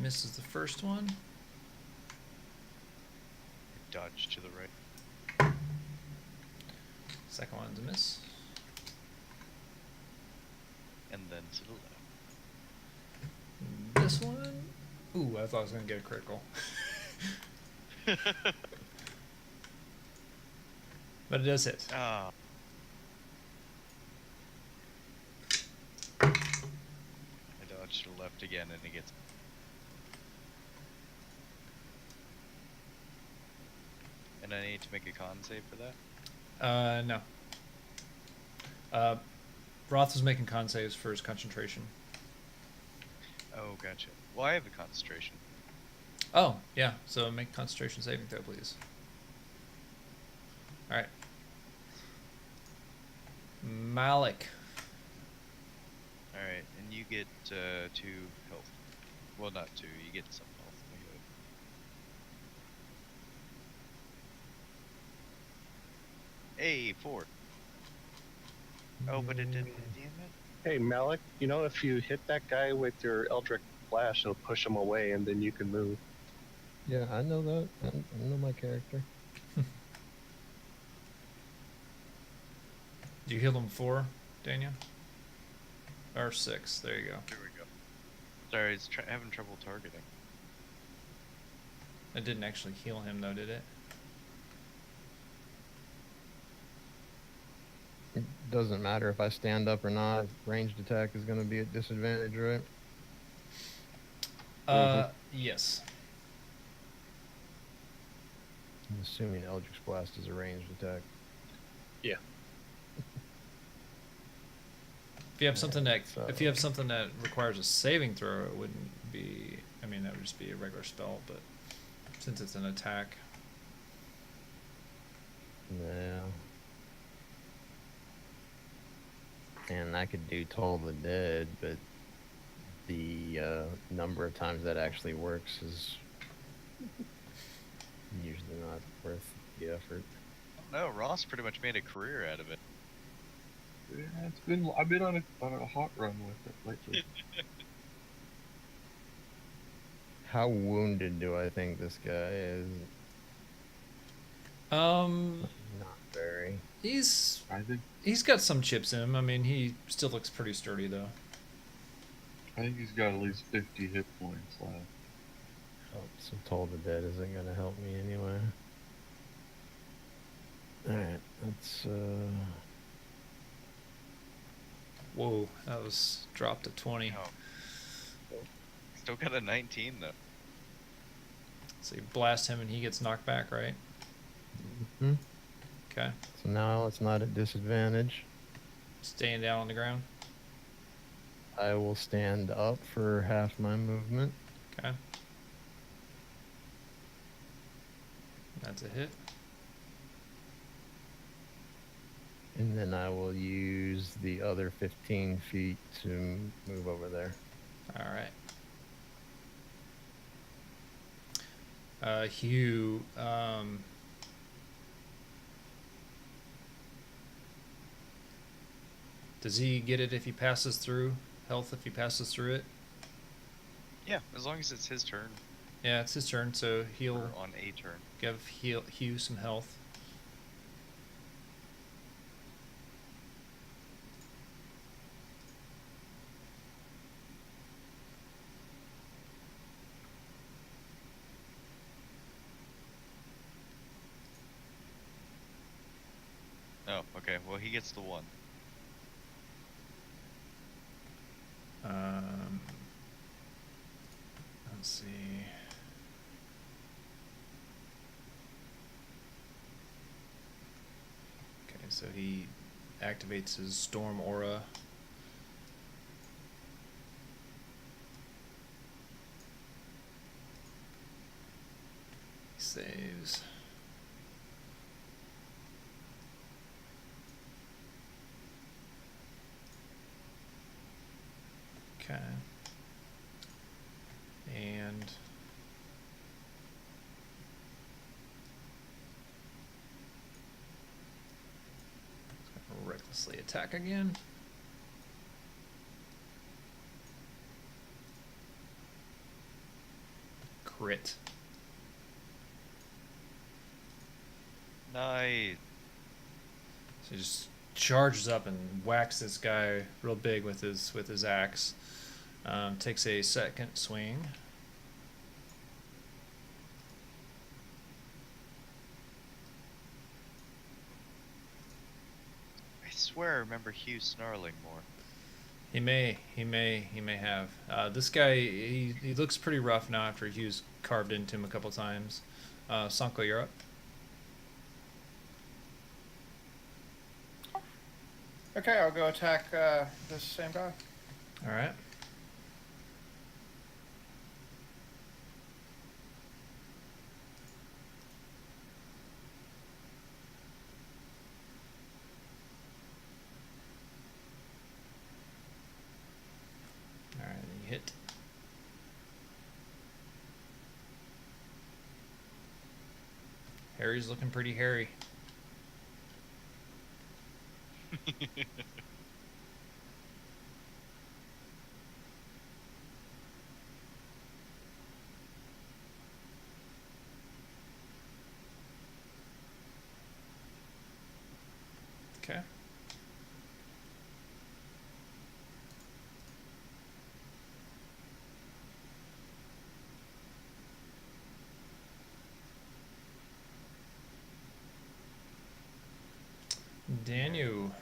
Misses the first one.
Dodge to the right.
Second one's a miss.
And then to the left.
This one, ooh, I thought I was gonna get a critical. But it does hit.
Ah. I dodge to the left again, and it gets. And I need to make a con save for that?
No. Roth was making con saves for his concentration.
Oh, gotcha. Well, I have a concentration.
Oh, yeah. So make a concentration saving throw, please. All right. Malik,
you get 2 health. Well, not 2. You get some health. Hey, 4. Oh, but it didn't. Damn it.
Hey, Malik, you know, if you hit that guy with your Eldritch Blast, it'll push him away and then you can move.
Yeah, I know that. I know my character.
You heal him 4, Daniel? Or 6. There you go.
There we go. Sorry, it's having trouble targeting.
It didn't actually heal him, though, did it?
It doesn't matter if I stand up or not. Ranged attack is going to be at disadvantage, right?
Yes.
I'm assuming Eldritch Blast is a ranged attack.
Yeah.
If you have something that
So-
if you have something that requires a saving throw, it wouldn't be. I mean, that would just be a regular spell. But since it's an attack,
Yeah. And I could do Toll the Dead, but the number of times that actually works is usually not worth the effort.
No, Ross pretty much made a career out of it.
Yeah, I've been on a hot run with it lately.
How wounded do I think this guy is? Not very.
he's
I think
got some chips in him. I mean, he still looks pretty sturdy though.
he's got at least 50 hit points left.
Oh, so Toll the Dead isn't going to help me anyway. Alright, let's
Whoa, that was dropped to 20.
Oh. Still got a 19 though.
So you blast him and he gets knocked back, right?
Mhm.
Okay.
So now it's not at disadvantage.
Staying down on the ground.
I will stand up for half my movement.
Okay. That's a hit.
And then I will use the other 15 feet to move over there.
All right. Hugh, does he get it if he passes through? Health if he passes through it?
Yeah, as long as it's his turn.
Yeah, it's his turn, so he'll
Or on a turn.
give Hugh some health.
Oh, okay. Well, he gets the 1.
Let's see. Okay, so he activates his storm aura. He saves. Okay. And recklessly attack again. Crit.
Nice.
So he just charges up and whacks this guy real big with his axe. Takes a second swing.
I swear I remember Hugh snarling more.
He may have. This guy, he looks pretty rough now after Hugh's carved into him a couple times. Sanko, you're up.
Okay, I'll go attack this same guy.
All right. Barry's looking pretty hairy. Okay. Daniel.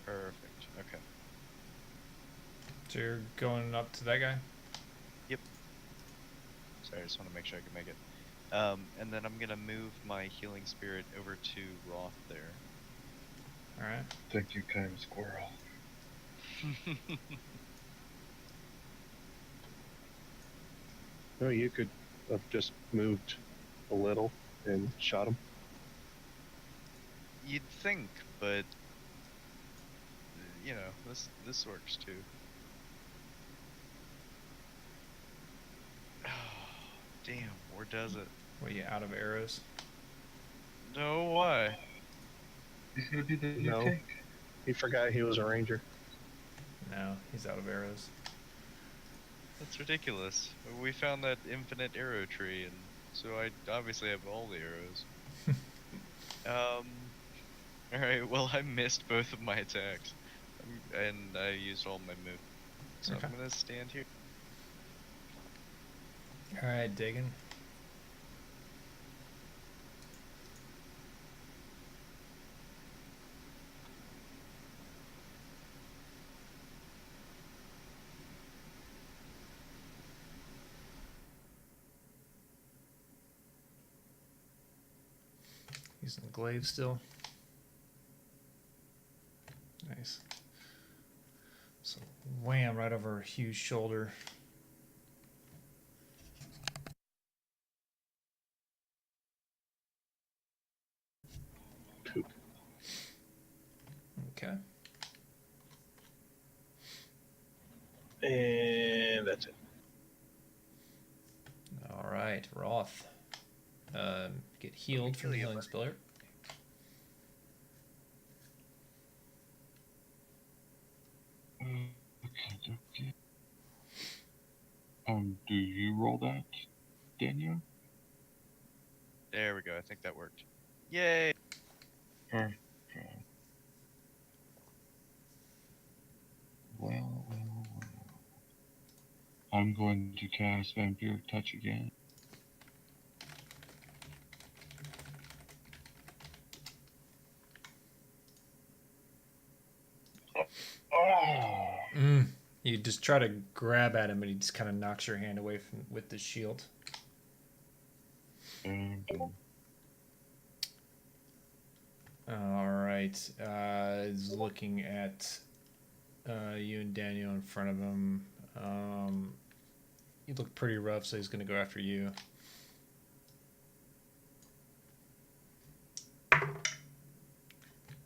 Perfect. Okay.
So you're going up to that guy?
Sorry, I just want to make sure I can make it. And then I'm gonna move my healing spirit over to Roth there.
Alright.
Thank you, kind squirrel.
No, you could have just moved a little and shot him.
You'd think, but you know, this works too. Damn, where does it?
What, you out of arrows?
No, why?
He's gonna be the new
No.
tank.
He forgot he was a ranger.
No, he's out of arrows.
That's ridiculous. We found that infinite arrow tree, and so I obviously have all the arrows. Alright, well, I missed both of my attacks. And I used all my move. So
Okay.
I'm gonna stand here.
Alright, digging. Using the glaive still. Nice. So wham, right over a huge shoulder.
Poop.
Okay.
And that's it.
All right, Roth. Get healed from the healing spirit.
Okay. Do you roll that, Daniel?
There we go, I think that worked. Yay!
Okay. Well. I'm going to cast Vampiric Touch again. Oh!
You just try to grab at him, and he just kind of knocks your hand away from with the shield.
And
All right. He's looking at you and Daniel in front of him. You look pretty rough, so he's going to go after you.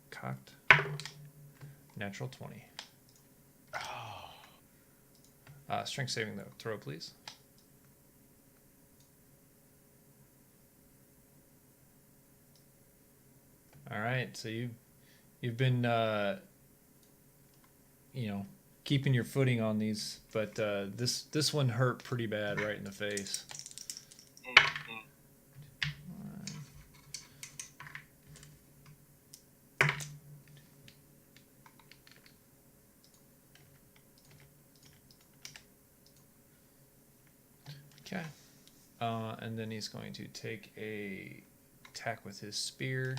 Cocked. Natural 20. Strength saving throw, please. All right, so you've been keeping your footing on these, but this one hurt pretty bad right in the face. Okay. And then he's going to take a attack with his spear.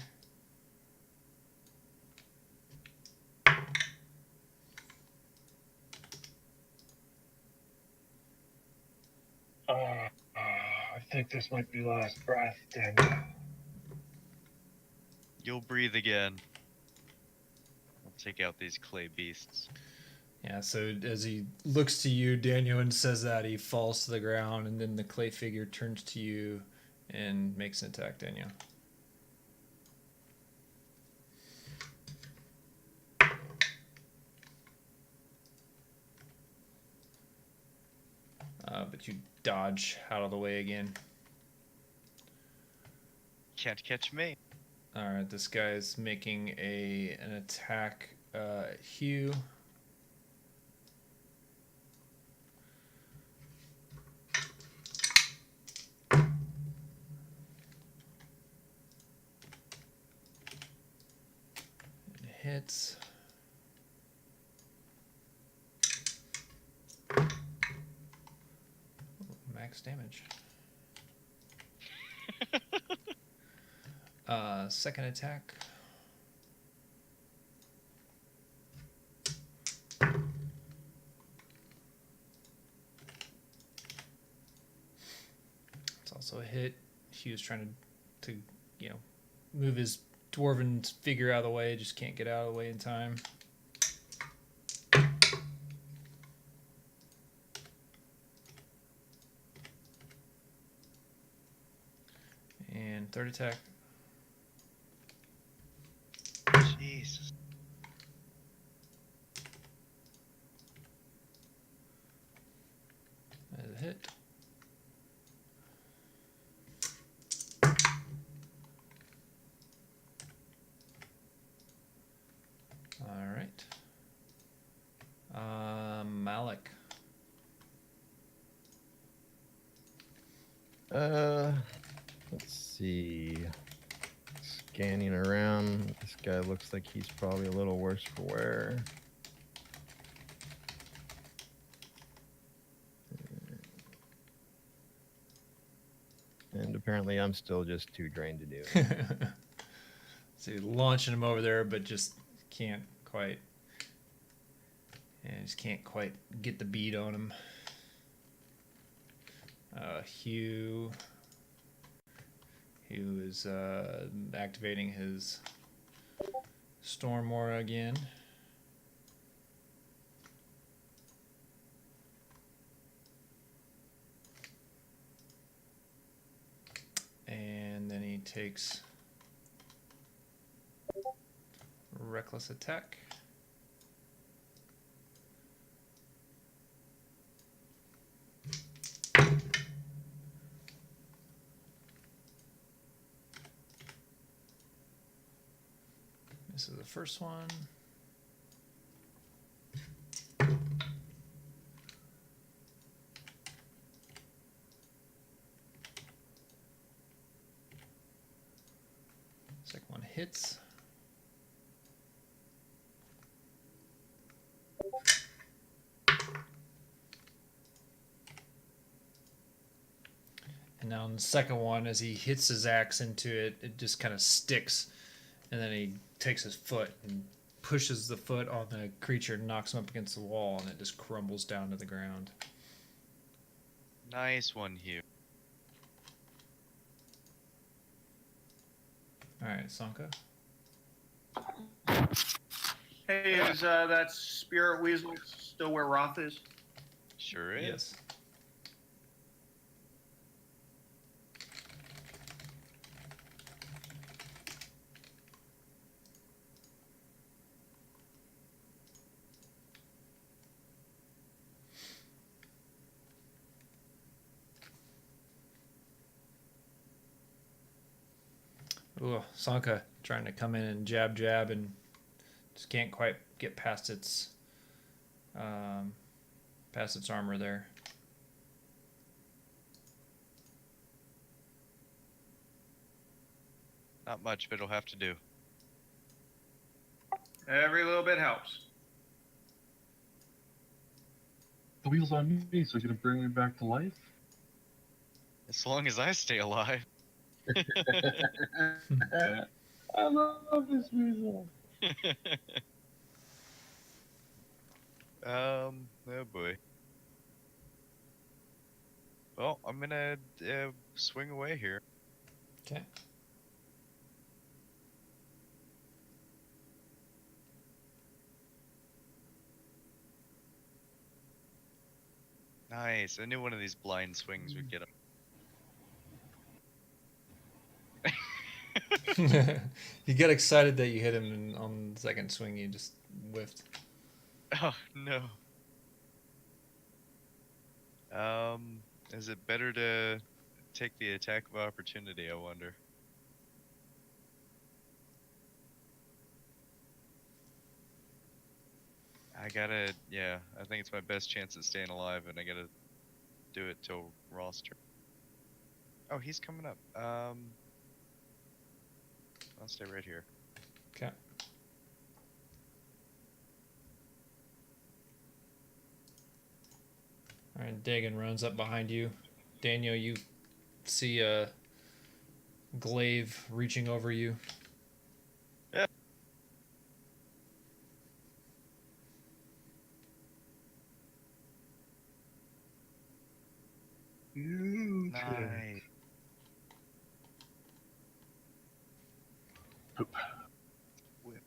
I think this might be last breath, Daniel.
You'll breathe again. I'll take out these clay beasts.
Yeah, so as he looks to you, Daniel, and says that, he falls to the ground, and then the clay figure turns to you and makes an attack, Daniel. But you dodge out of the way again.
Can't catch me.
All right, this guy is making an attack. Hugh. It hits. Max damage. Second attack. It's also a hit. He was trying to move his dwarven figure out of the way, just can't get out of the way in time. And third attack.
Jesus.
That is a hit. All right. Malik.
Let's see. Scanning around. This guy looks like he's probably a little worse for wear. And apparently I'm still just too drained to do it.
So you're launching him over there, but just can't quite. And just can't quite get the beat on him. Hugh is activating his Storm Aura again. And then he takes Reckless Attack. This is the first one. Second one hits. And now on the second one, as he hits his axe into it, it just kind of sticks. And then he takes his foot and pushes the foot on the creature and knocks him up against the wall, and it just crumbles down to the ground.
Nice one, Hugh.
All right, Sanka.
Hey, is that spirit weasel still where Roth is?
Sure is.
Yes. Ooh, Sanka trying to come in and jab, and just can't quite get past its armor there.
Not much, but it'll have to do.
Every little bit helps.
The wheel's on me, so you're gonna bring me back to life?
As long as I stay alive.
I love this weasel.
Oh boy. Well, I'm gonna swing away here.
Okay.
Nice. I knew one of these blind swings would get him.
You get excited that you hit him, and on the second swing you just whiffed.
Oh no. Is it better to take the attack of opportunity, I wonder? Yeah, I think it's my best chance at staying alive, and I gotta do it till Ross turn. Oh, he's coming up. I'll stay right here.
Okay. All right, Dagon runs up behind you. Daniel, you see a glaive reaching over you.
Yeah. Nice. Whip.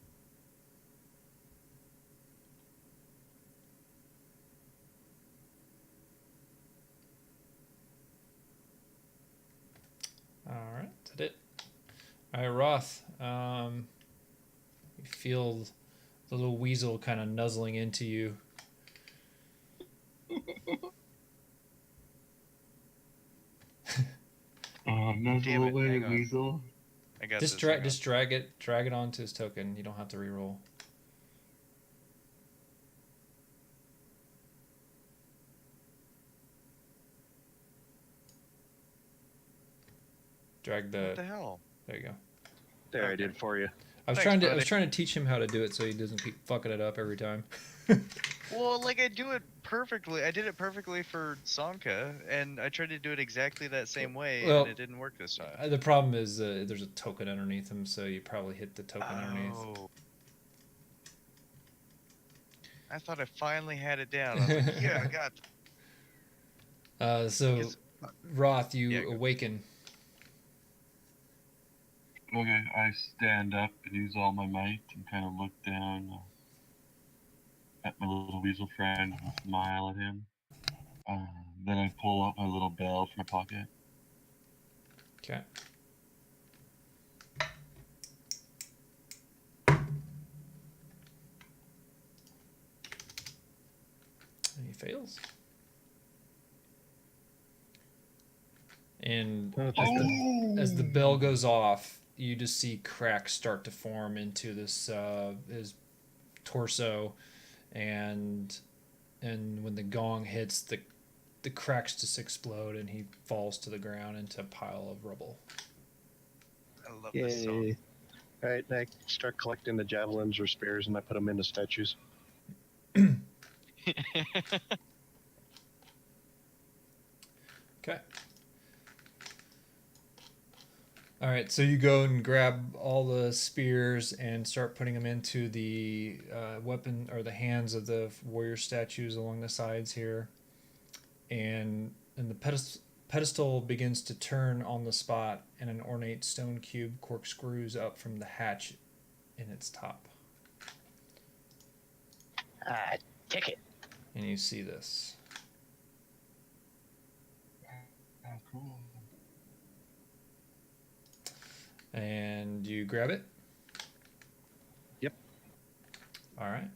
All right, that's it. All right, Roth. You feel the little weasel kind of nuzzling into you.
Nuzzle
Damn it,
away,
hang on.
weasel.
I got
Just
this. Hang on.
drag it onto his token. You don't have to reroll. Drag
What the
the.
hell?
There you go.
There, I
Okay.
did for you.
I was
Thanks,
trying to
buddy.
teach him how to do it so he doesn't keep fucking it up every time.
Well, like I do it perfectly. I did it perfectly for Sanka, and I tried to do it exactly that same way,
Well,
and it didn't work this time.
The problem is there's a token underneath him, so you probably hit the token underneath.
Oh. I thought I finally had it down. I was like, yeah, I got
So
Because-
Roth, you
Yeah, go.
awaken.
Okay, I stand up and use all my might and kind of look down at my little weasel friend and smile at him. Then I pull out my little bell from my pocket.
Okay. And he fails. And as the bell goes off, you just see cracks start to form into this his torso, and when the gong hits, the cracks just explode, and he falls to the ground into a pile of rubble.
I love this song.
Yay. All right, I start collecting the javelins or spears and I put them into statues.
Okay. All right, so you go and grab all the spears and start putting them into the weapon or the hands of the warrior statues along the sides here, and the pedestal begins to turn on the spot, and an ornate stone cube corkscrews up from the hatch in its top.
Take it.
And you see this.
Oh, cool.
And you grab it?
Yep.
All right.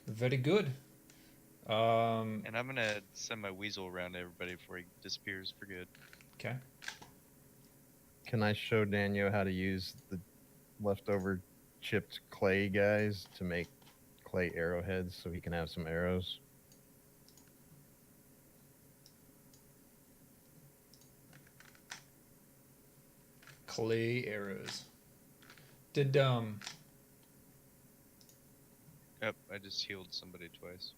Very good.
And I'm gonna send my weasel around to everybody before he disappears for good.
Okay.
Can I show Daniel how to use the leftover chipped clay guys to make clay arrowheads so he can have some arrows?
Clay arrows. Did
Yep, I just healed somebody twice.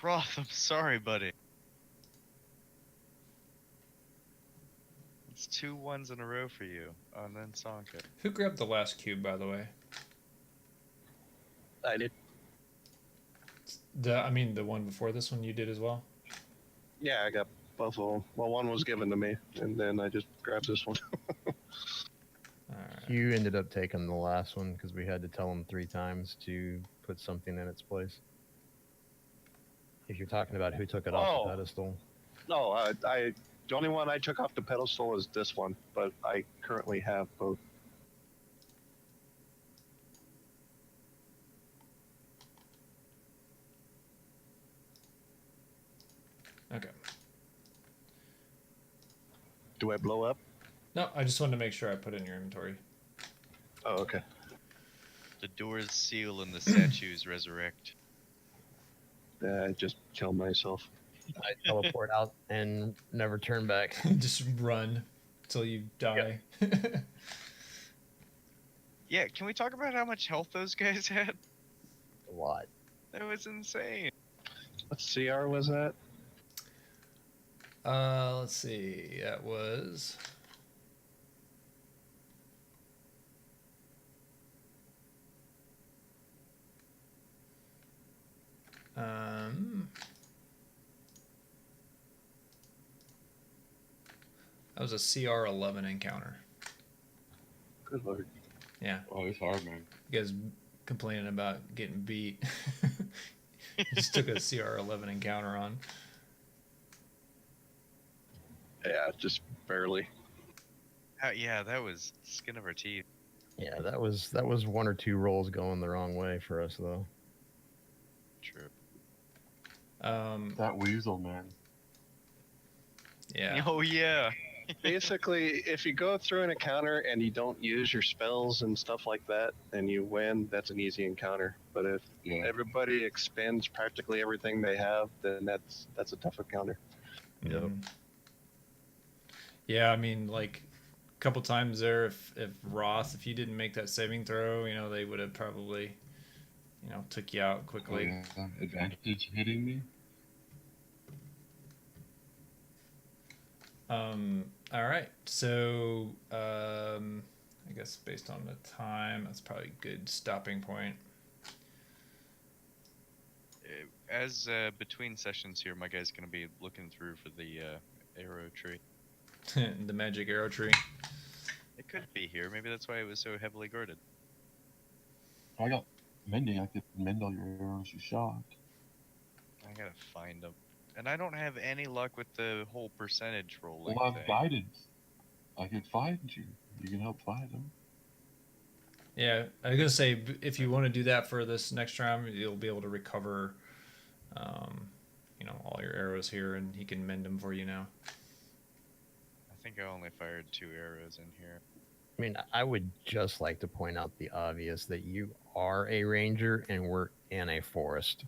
Roth, I'm sorry, buddy. It's 2 1s in a row for you, and then Sanka.
who grabbed the last cube, by the way?
I did.
The one before this one you did as well?
Yeah, I got both of them. Well, one was given to me, and then I just grabbed this one.
All right.
Hugh ended up taking the last one because we had to tell him 3 times to put something in its place. If you're talking about who took it off the pedestal.
No, the only one I took off the pedestal is this one, but I currently have both.
Okay.
Do I blow up?
No, I just wanted to make sure I put it in your inventory.
Oh, okay.
The doors seal and the statues resurrect.
I just killed myself.
I teleport out and never turn back.
Just run till you die.
Yeah, can we talk about how much health those guys had?
A lot.
That was insane.
What CR was that?
Let's see. That was. That was a CR11 encounter.
Good lord.
Yeah.
Oh, it's hard, man.
You guys complaining about getting beat. Just took a CR11 encounter on.
Yeah, just barely.
Yeah, that was skin of our teeth.
Yeah, that was 1 or 2 rolls going the wrong way for us though.
True.
That weasel, man.
Yeah.
Oh yeah.
Basically, if you go through an encounter and you don't use your spells and stuff like that, and you win, that's an easy encounter. But if everybody expends practically everything they have, then that's a tough encounter.
Yep.
Yeah, I mean, like a couple times there, if Roth, if you didn't make that saving throw, you know, they would have probably, you know, took you out quickly.
Oh, yeah. Advantage hitting me.
All right. So, I guess based on the time, that's probably a good stopping point.
As between sessions here, my guy's gonna be looking through for the arrow tree.
The magic arrow tree.
It could be here. Maybe that's why it was so heavily guarded.
I got mending. I could mend all your arrows you shot.
I gotta find them. And I don't have any luck with the whole percentage rolling
Well, I have
thing.
guidance. I can find you. You can help find them.
Yeah, I was gonna say if you want to do that for this next round, you'll be able to recover, you know, all your arrows here, and he can mend them for you now.
I think I only fired 2 arrows in here.
I mean, I would just like to point out the obvious that you are a ranger and we're in a forest.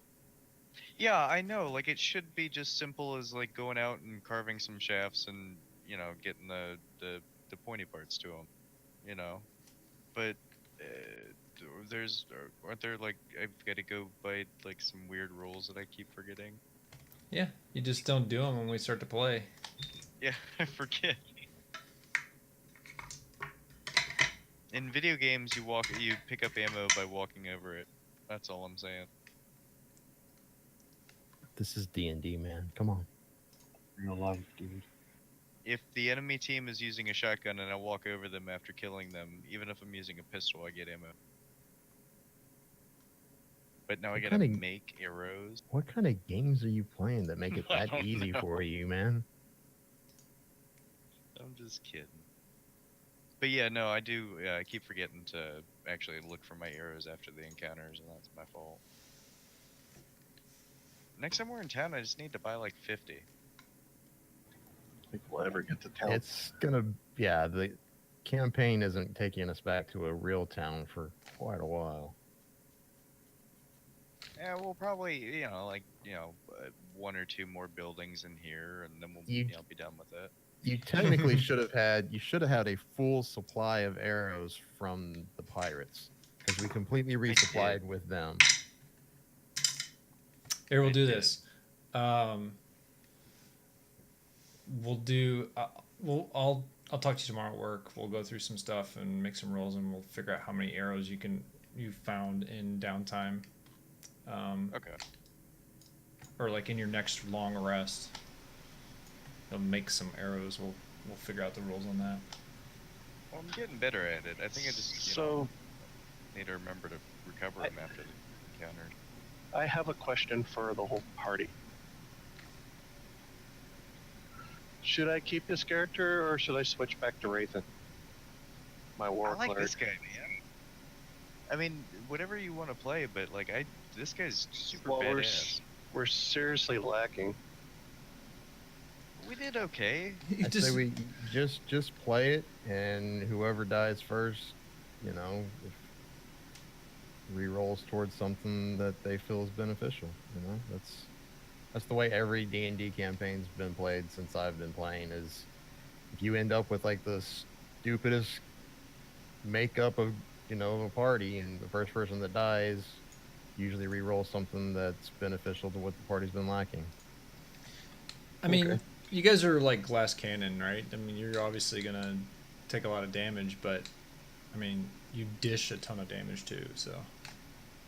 Yeah, I know. Like, it should be just simple as, like, going out and carving some shafts and, you know, getting the pointy parts to them, you know? But aren't there, like, I've got to go by, like, some weird rules that I keep forgetting?
Yeah, you just don't do them when we start to play.
Yeah, I forget. In video games, you pick up ammo by walking over it. That's all I'm saying.
This is D&D, man. Come on.
Real life, dude.
If the enemy team is using a shotgun and I walk over them after killing them, even if I'm using a pistol, I get ammo. But now I gotta make arrows.
What kind of games are you playing that make it
I
that
don't
easy
know.
for you, man?
I'm just kidding. But yeah, no, I do. I keep forgetting to actually look for my arrows after the encounters, and that's my fault. Next time we're in town, I just need to buy like 50.
I think we'll ever get to town.
It's gonna, yeah, the campaign isn't taking us back to a real town for quite a while.
Yeah, we'll probably, you know, like, you know, 1 or 2 more buildings in here, and then we'll be done with it.
You technically should have had a full supply of arrows from the pirates because we completely resupplied with them.
Here, we'll do this. We'll do. I'll talk to you tomorrow at work. We'll go through some stuff and make some rolls, and we'll figure out how many arrows you found in downtime.
Okay.
Or like in your next long rest. He'll make some arrows. We'll figure out the rules on that.
Well, I'm getting better at it. I think I just,
So
need to remember to recover him after the encounter.
I have a question for the whole party. Should I keep this character or should I switch back to Rathan? My war
I like
cleric.
this guy, man. I mean, whatever you want to play, but like this guy's super
Well,
badass.
we're seriously lacking.
We did okay.
You
I say we just play it, and whoever dies first, if re-rolls towards something that they feel is beneficial. That's the way every D&D campaign's been played since I've been playing. Is if you end up with like the stupidest makeup of a party, and the first person that dies usually re-roll something that's beneficial to what the party's been lacking.
I mean, you guys are like glass cannon, right? I mean, you're obviously gonna take a lot of damage, but I mean, you dish a ton of damage too. So.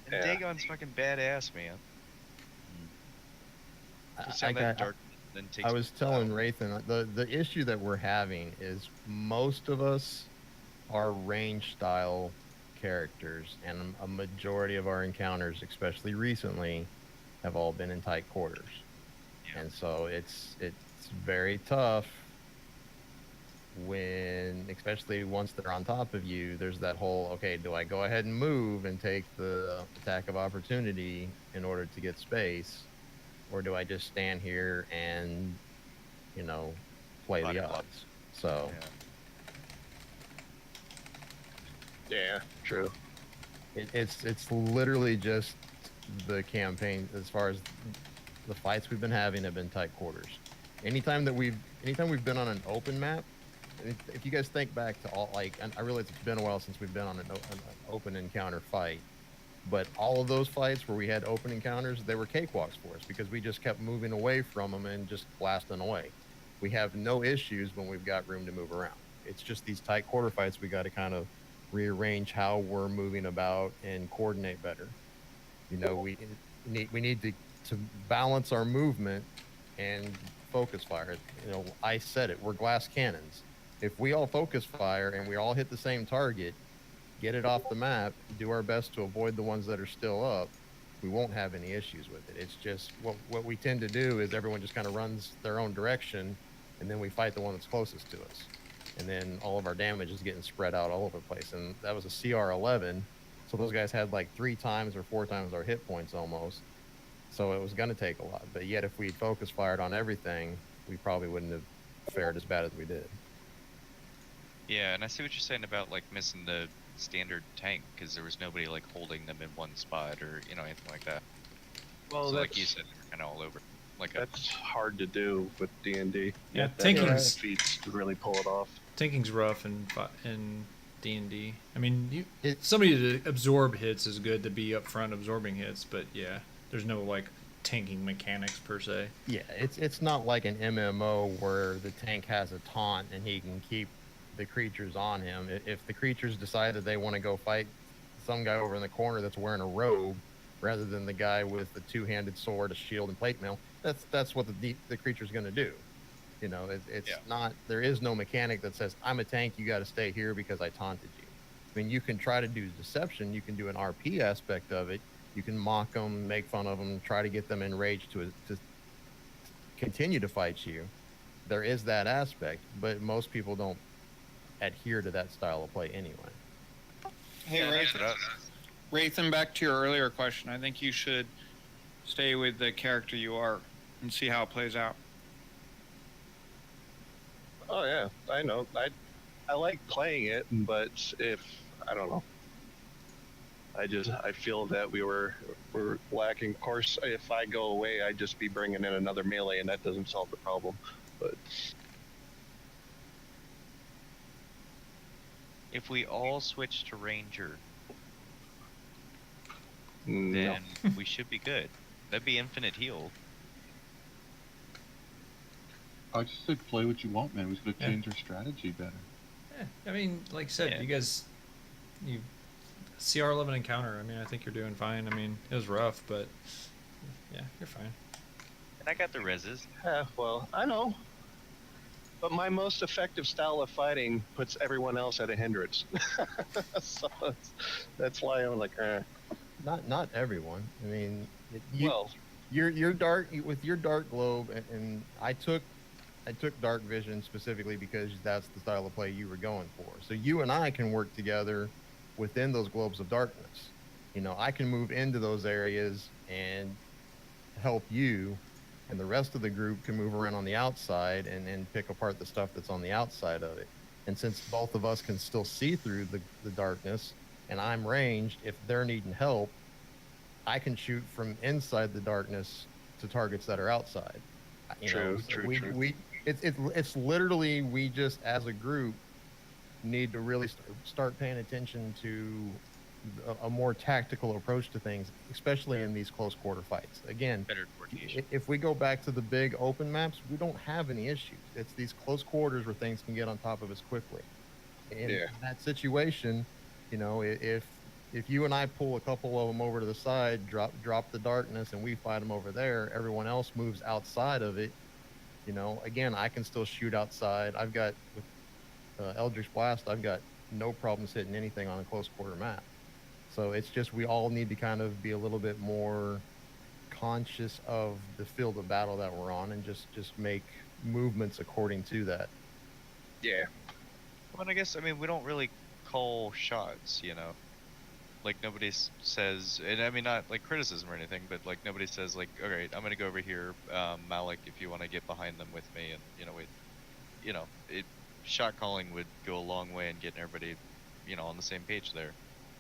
And
Yeah.
Dagon's fucking badass, man. Puts
I
down that
got-
dark, then takes
I was telling Rathan, the issue that we're having is most of us are range style characters, and a majority of our encounters, especially recently, have all been in tight quarters.
Yeah.
And so it's very tough when, especially once they're on top of you, there's that whole, okay, do I go ahead and move and take the attack of opportunity in order to get space, or do I just stand here and play
Body
the
block.
odds? So
Yeah, true.
it's literally just the campaign. As far as the fights we've been having have been tight quarters. Anytime we've been on an open map, if you guys think back to all, and I realize it's been a while since we've been on an open encounter fight, but all of those fights where we had open encounters, they were cakewalks for us because we just kept moving away from them and just blasting away. We have no issues when we've got room to move around. It's just these tight quarter fights we got to kind of rearrange how we're moving about and coordinate better. We need to balance our movement and focus fire. I said it, we're glass cannons. If we all focus fire and we all hit the same target, get it off the map, do our best to avoid the ones that are still up, we won't have any issues with it. It's just what we tend to do is everyone just kind of runs their own direction, and then we fight the one that's closest to us. And then all of our damage is getting spread out all over the place. And that was a CR 11, so those guys had like 3 times or 4 times our hit points almost. So it was going to take a lot. But yet if we'd focus fired on everything, we probably wouldn't have fared as bad as we did.
Yeah, and I see what you're saying about like missing the standard tank because there was nobody like holding them in one spot or anything like that.
Well,
So like you said, they were kind of all over.
That's hard to do with D&D.
Yeah,
That
tanking's
feats to really pull it off.
tanking's rough in D&D. I mean, somebody to absorb hits is good to be up front absorbing hits, but yeah, there's no like tanking mechanics per se.
Yeah, it's not like an MMO where the tank has a taunt and he can keep the creatures on him. If the creatures decide that they want to go fight some guy over in the corner that's wearing a robe rather than the guy with the 2-handed sword, a shield, and plate mail, that's what the creature's going to do. It's not. There is no mechanic that says I'm a tank. You got to stay here because I taunted you. I mean, you can try to do deception. You can do an RP aspect of it. You can mock them, make fun of them, try to get them enraged to continue to fight you. There is that aspect, but most people don't adhere to that style of play anyway.
Hey,
Yeah, that's what I-
Rathan, back to your earlier question. I think you should stay with the character you are and see how it plays out.
Oh yeah, I know. I like playing it, but I don't know. I feel that we're lacking. Of course, if I go away, I'd just be bringing in another melee, and that doesn't solve the problem. But
If we all switch to Ranger,
no.
then we should be good. That'd be infinite heal.
I just said play what you want, man. We just gotta
Yeah.
change our strategy better.
I mean, like I said,
Yeah.
you guys, you CR11 encounter. I mean, I think you're doing fine. I mean, it was rough, but yeah, you're fine.
And I got the reses.
Yeah, well, I know. But my most effective style of fighting puts everyone else at a hindrance. So that's why I'm like,
Not everyone. I mean,
well,
you're dark with your dark globe, and I took dark vision specifically because that's the style of play you were going for. So you and I can work together within those globes of darkness. You know, I can move into those areas and help you, and the rest of the group can move around on the outside and pick apart the stuff that's on the outside of it. And since both of us can still see through the darkness, and I'm ranged, if they're needing help, I can shoot from inside the darkness to targets that are outside. You know,
true,
so
true, true.
it's literally we just as a group need to really start paying attention to a more tactical approach to things, especially in these close quarter fights. Again,
Better coordination.
if we go back to the big open maps, we don't have any issues. It's these close quarters where things can get on top of us quickly. In
Yeah,
that situation, you know, if you and I pull a couple of them over to the side, drop the darkness, and we fight them over there, everyone else moves outside of it. You know, again, I can still shoot outside. I've got with Eldritch Blast, I've got no problems hitting anything on a close quarter map. So it's just we all need to kind of be a little bit more conscious of the field of battle that we're on and just make movements according to that.
yeah,
Well, and I guess, I mean, we don't really call shots, you know? Like, nobody says, and I mean, not like criticism or anything, but like, nobody says, like, all right, I'm gonna go over here, Malik, if you want to get behind them with me, and, you know, shot calling would go a long way in getting everybody, on the same page there.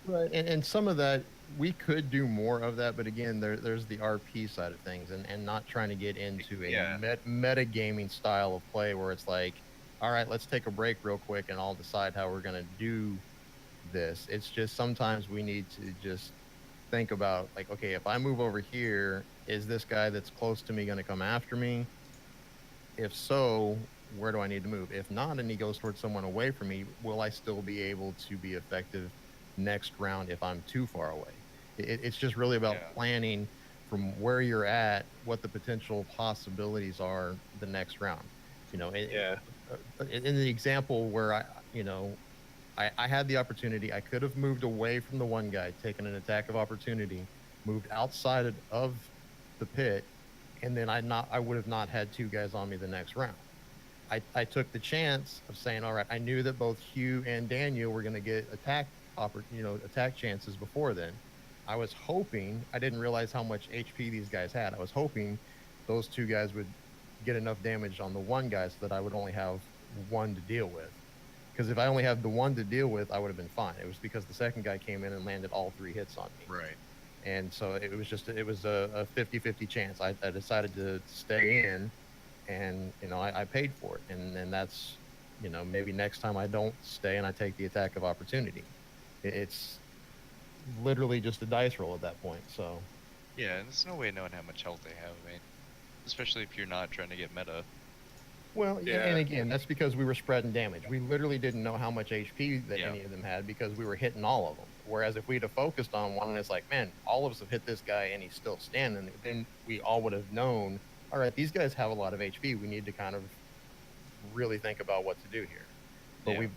Right, and some of that we could do more of that, but again, there's the RP side of things, and not trying to get into a
Yeah.
meta gaming style of play where it's like, all right, let's take a break real quick, and I'll decide how we're gonna do this. It's just sometimes we need to just think about like, okay, if I move over here, is this guy that's close to me going to come after me? If so, where do I need to move? If not, and he goes towards someone away from me, will I still be able to be effective next round if I'm too far away? It's just really about
Yeah.
planning from where you're at, what the potential possibilities are the next round. You know,
yeah.
in the example where I had the opportunity. I could have moved away from the one guy, taken an attack of opportunity, moved outside of the pit, and then I would have not had two guys on me the next round. I took the chance of saying, all right, I knew that both Hugh and Daniel were going to get attack chances before then. I was hoping, I didn't realize how much HP these guys had. I was hoping those two guys would get enough damage on the one guy so that I would only have one to deal with. Because if I only had the one to deal with, I would have been fine. It was because the second guy came in and landed all three hits on me.
Right.
And so it was a 50-50 chance. I decided to stay in, and I paid for it. And then that's maybe next time I don't stay and I take the attack of opportunity. It's literally just a dice roll at that point. So
Yeah, and there's no way of knowing how much health they have, I mean, especially if you're not trying to get meta.
well,
Yeah.
and again, that's because we were spreading damage. We literally didn't know how much HP that
Yeah.
any of them had because we were hitting all of them. Whereas if we'd have focused on one, and it's like, man, all of us have hit this guy and he's still standing, then we all would have known, all right, these guys have a lot of HP. We need to kind of really think about what to do here. But
Yeah.
we've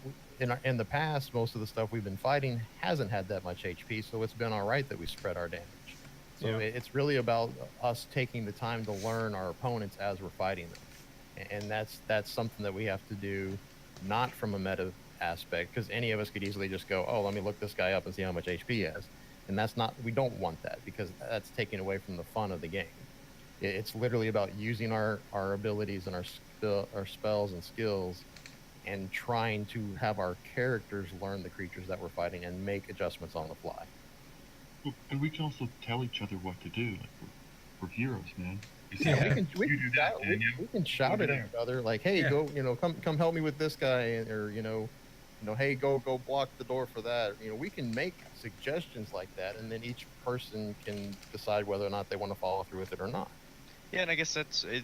in the past, most of the stuff we've been fighting hasn't had that much HP, so it's been all right that we spread our damage. So
Yeah.
it's really about us taking the time to learn our opponents as we're fighting them, and that's something that we have to do, not from a meta aspect, because any of us could easily just go, oh, let me look this guy up and see how much HP he has, and that's not, we don't want that because that's taking away from the fun of the game. It's literally about using our abilities and our spells and skills, and trying to have our characters learn the creatures that we're fighting and make adjustments on the fly.
Well, and we can also tell each other what to do. Like we're heroes, man. You say,
Yeah.
"Hey,
We
you
can
do that,
shout,
Daniel."
we can shout at
over
each other like, hey,
Yeah.
go, come help me with this guy, or hey, go block the door for that. We can make suggestions like that, and then each person can decide whether or not they want to follow through with it or not.
Yeah, and I guess that's it.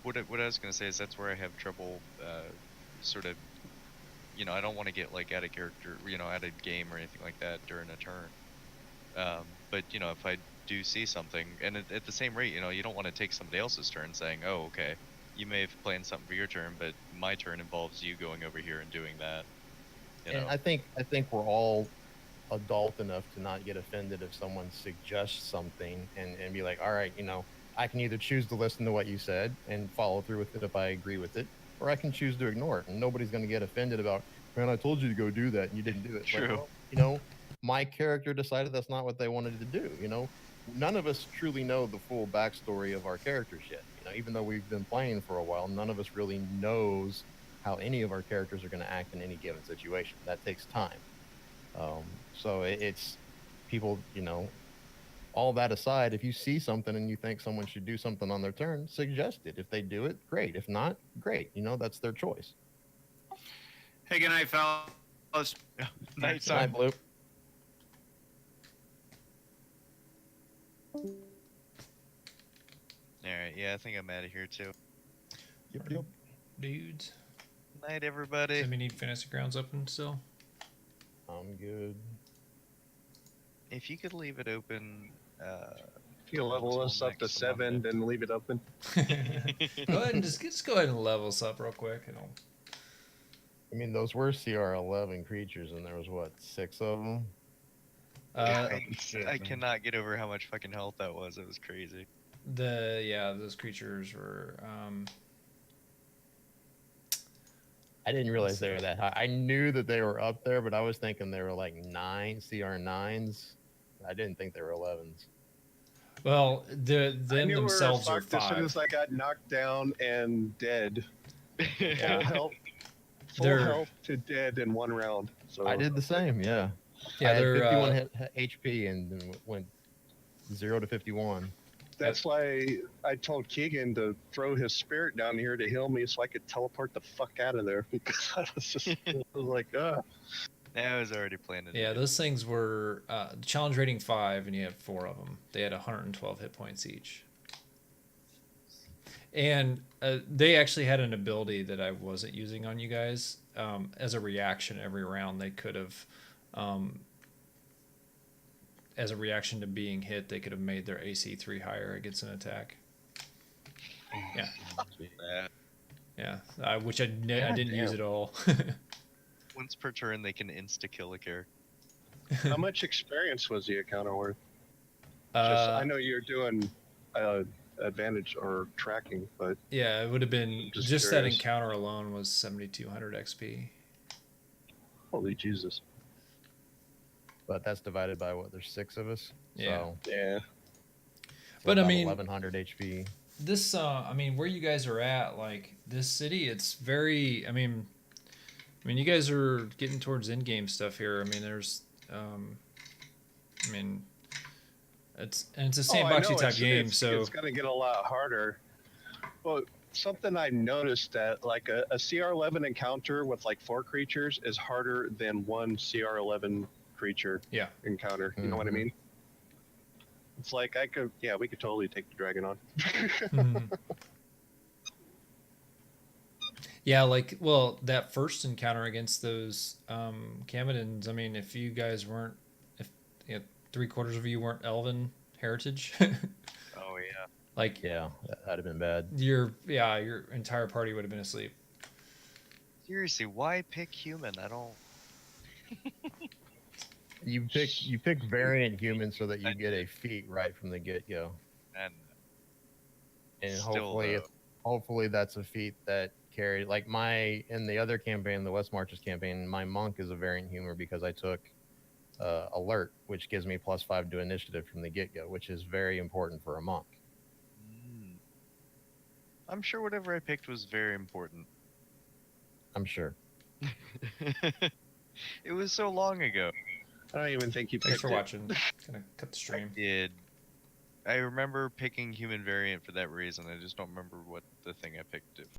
What I was gonna say is that's where I have trouble, sort of, I don't want to get like out of character, out of game or anything like that during a turn. But if I do see something, and at the same rate, you don't want to take somebody else's turn saying, oh, okay, you may have planned something for your turn, but my turn involves you going over here and doing that. You
And
know?
I think we're all adult enough to not get offended if someone suggests something and be like, all right, I can either choose to listen to what you said and follow through with it if I agree with it, or I can choose to ignore it. And nobody's going to get offended about, man, I told you to go do that and you didn't do it. It's like,
True.
well, my character decided that's not what they wanted to do. None of us truly know the full backstory of our characters yet. Even though we've been playing for a while, none of us really knows how any of our characters are going to act in any given situation. That takes time. So it's people, all that aside, if you see something and you think someone should do something on their turn, suggest it. If they do it, great. If not, great. That's their choice.
Hey, good night, fellas.
Night,
Good night, Blue.
Alright, yeah, I think I'm out of here too.
Yep.
Dudes.
Night, everybody.
Does we need Fantasy Grounds open still?
I'm good.
If you could leave it open,
If you level us up to 7, then leave it open.
Go ahead and just go ahead and level us up real quick.
I mean, those were CR11 creatures, and there was what, 6 of them?
I cannot get over how much fucking health that was. It was crazy.
Those creatures were.
I didn't realize they were that high. I knew that they were up there, but I was thinking they were like 9 CR9s. I didn't think they were 11s.
Well, them
I knew
themselves
we were
are
fucked as soon
5.
as I got knocked down and dead.
Yeah.
Full
They're-
health to dead in 1 round. So
I did the same, yeah.
Yeah,
I had
they're
51 HP and then went 0 to 51.
That's why I told Keegan to throw his spirit down here to heal me so I could teleport the fuck out of there because I was just like,
Yeah, I was already planning.
Yeah, those things were challenge rating 5, and you had 4 of them. They had 112 hit points each, and they actually had an ability that I wasn't using on you guys. As a reaction, every round they could have, as a reaction to being hit, they could have made their AC 3 higher against an attack. Yeah, yeah, which I didn't use at all.
Once per turn, they can insta-kill a character.
how much experience was the encounter worth?
Uh,
I know you're doing advantage or tracking, but
yeah, it would have been
Just
just that
curious.
encounter alone was 7,200 XP.
holy Jesus.
But that's divided by what? There's 6 of us.
Yeah.
So
Yeah.
But I
about
mean,
1100 HP.
This, I mean, where you guys are at, like this city, it's very. I mean, you guys are getting towards end game stuff here. I mean, there's, I mean, it's a
I
sandboxy
know
type game,
it's
so
going to get a lot harder. Well, something I noticed that like a CR11 encounter with like 4 creatures is harder than 1 CR11 creature
yeah.
encounter. You know what I mean? It's like we could totally take the dragon on.
Mhm. Yeah, like, well, that first encounter against those Kamodans, I mean, if you guys weren't, if 3/4 of you weren't Elven heritage,
Oh yeah.
like,
Yeah, that'd have been bad.
your entire party would have been asleep.
Seriously, why pick human? I don't.
You pick variant humans so that you get a feat right from the get-go. And
Still,
hopefully that's a feat that carried, like in the other campaign, the West Marches campaign, my monk is a variant humor because I took alert, which gives me +5 to initiative from the get-go, which is very important for a monk.
I'm sure whatever I picked was very important.
I'm sure.
It was so long ago.
I don't even think you
Thanks
picked
for
it.
watching. Gonna cut the stream.
I remember picking human variant for that reason. I just don't remember what the thing I picked it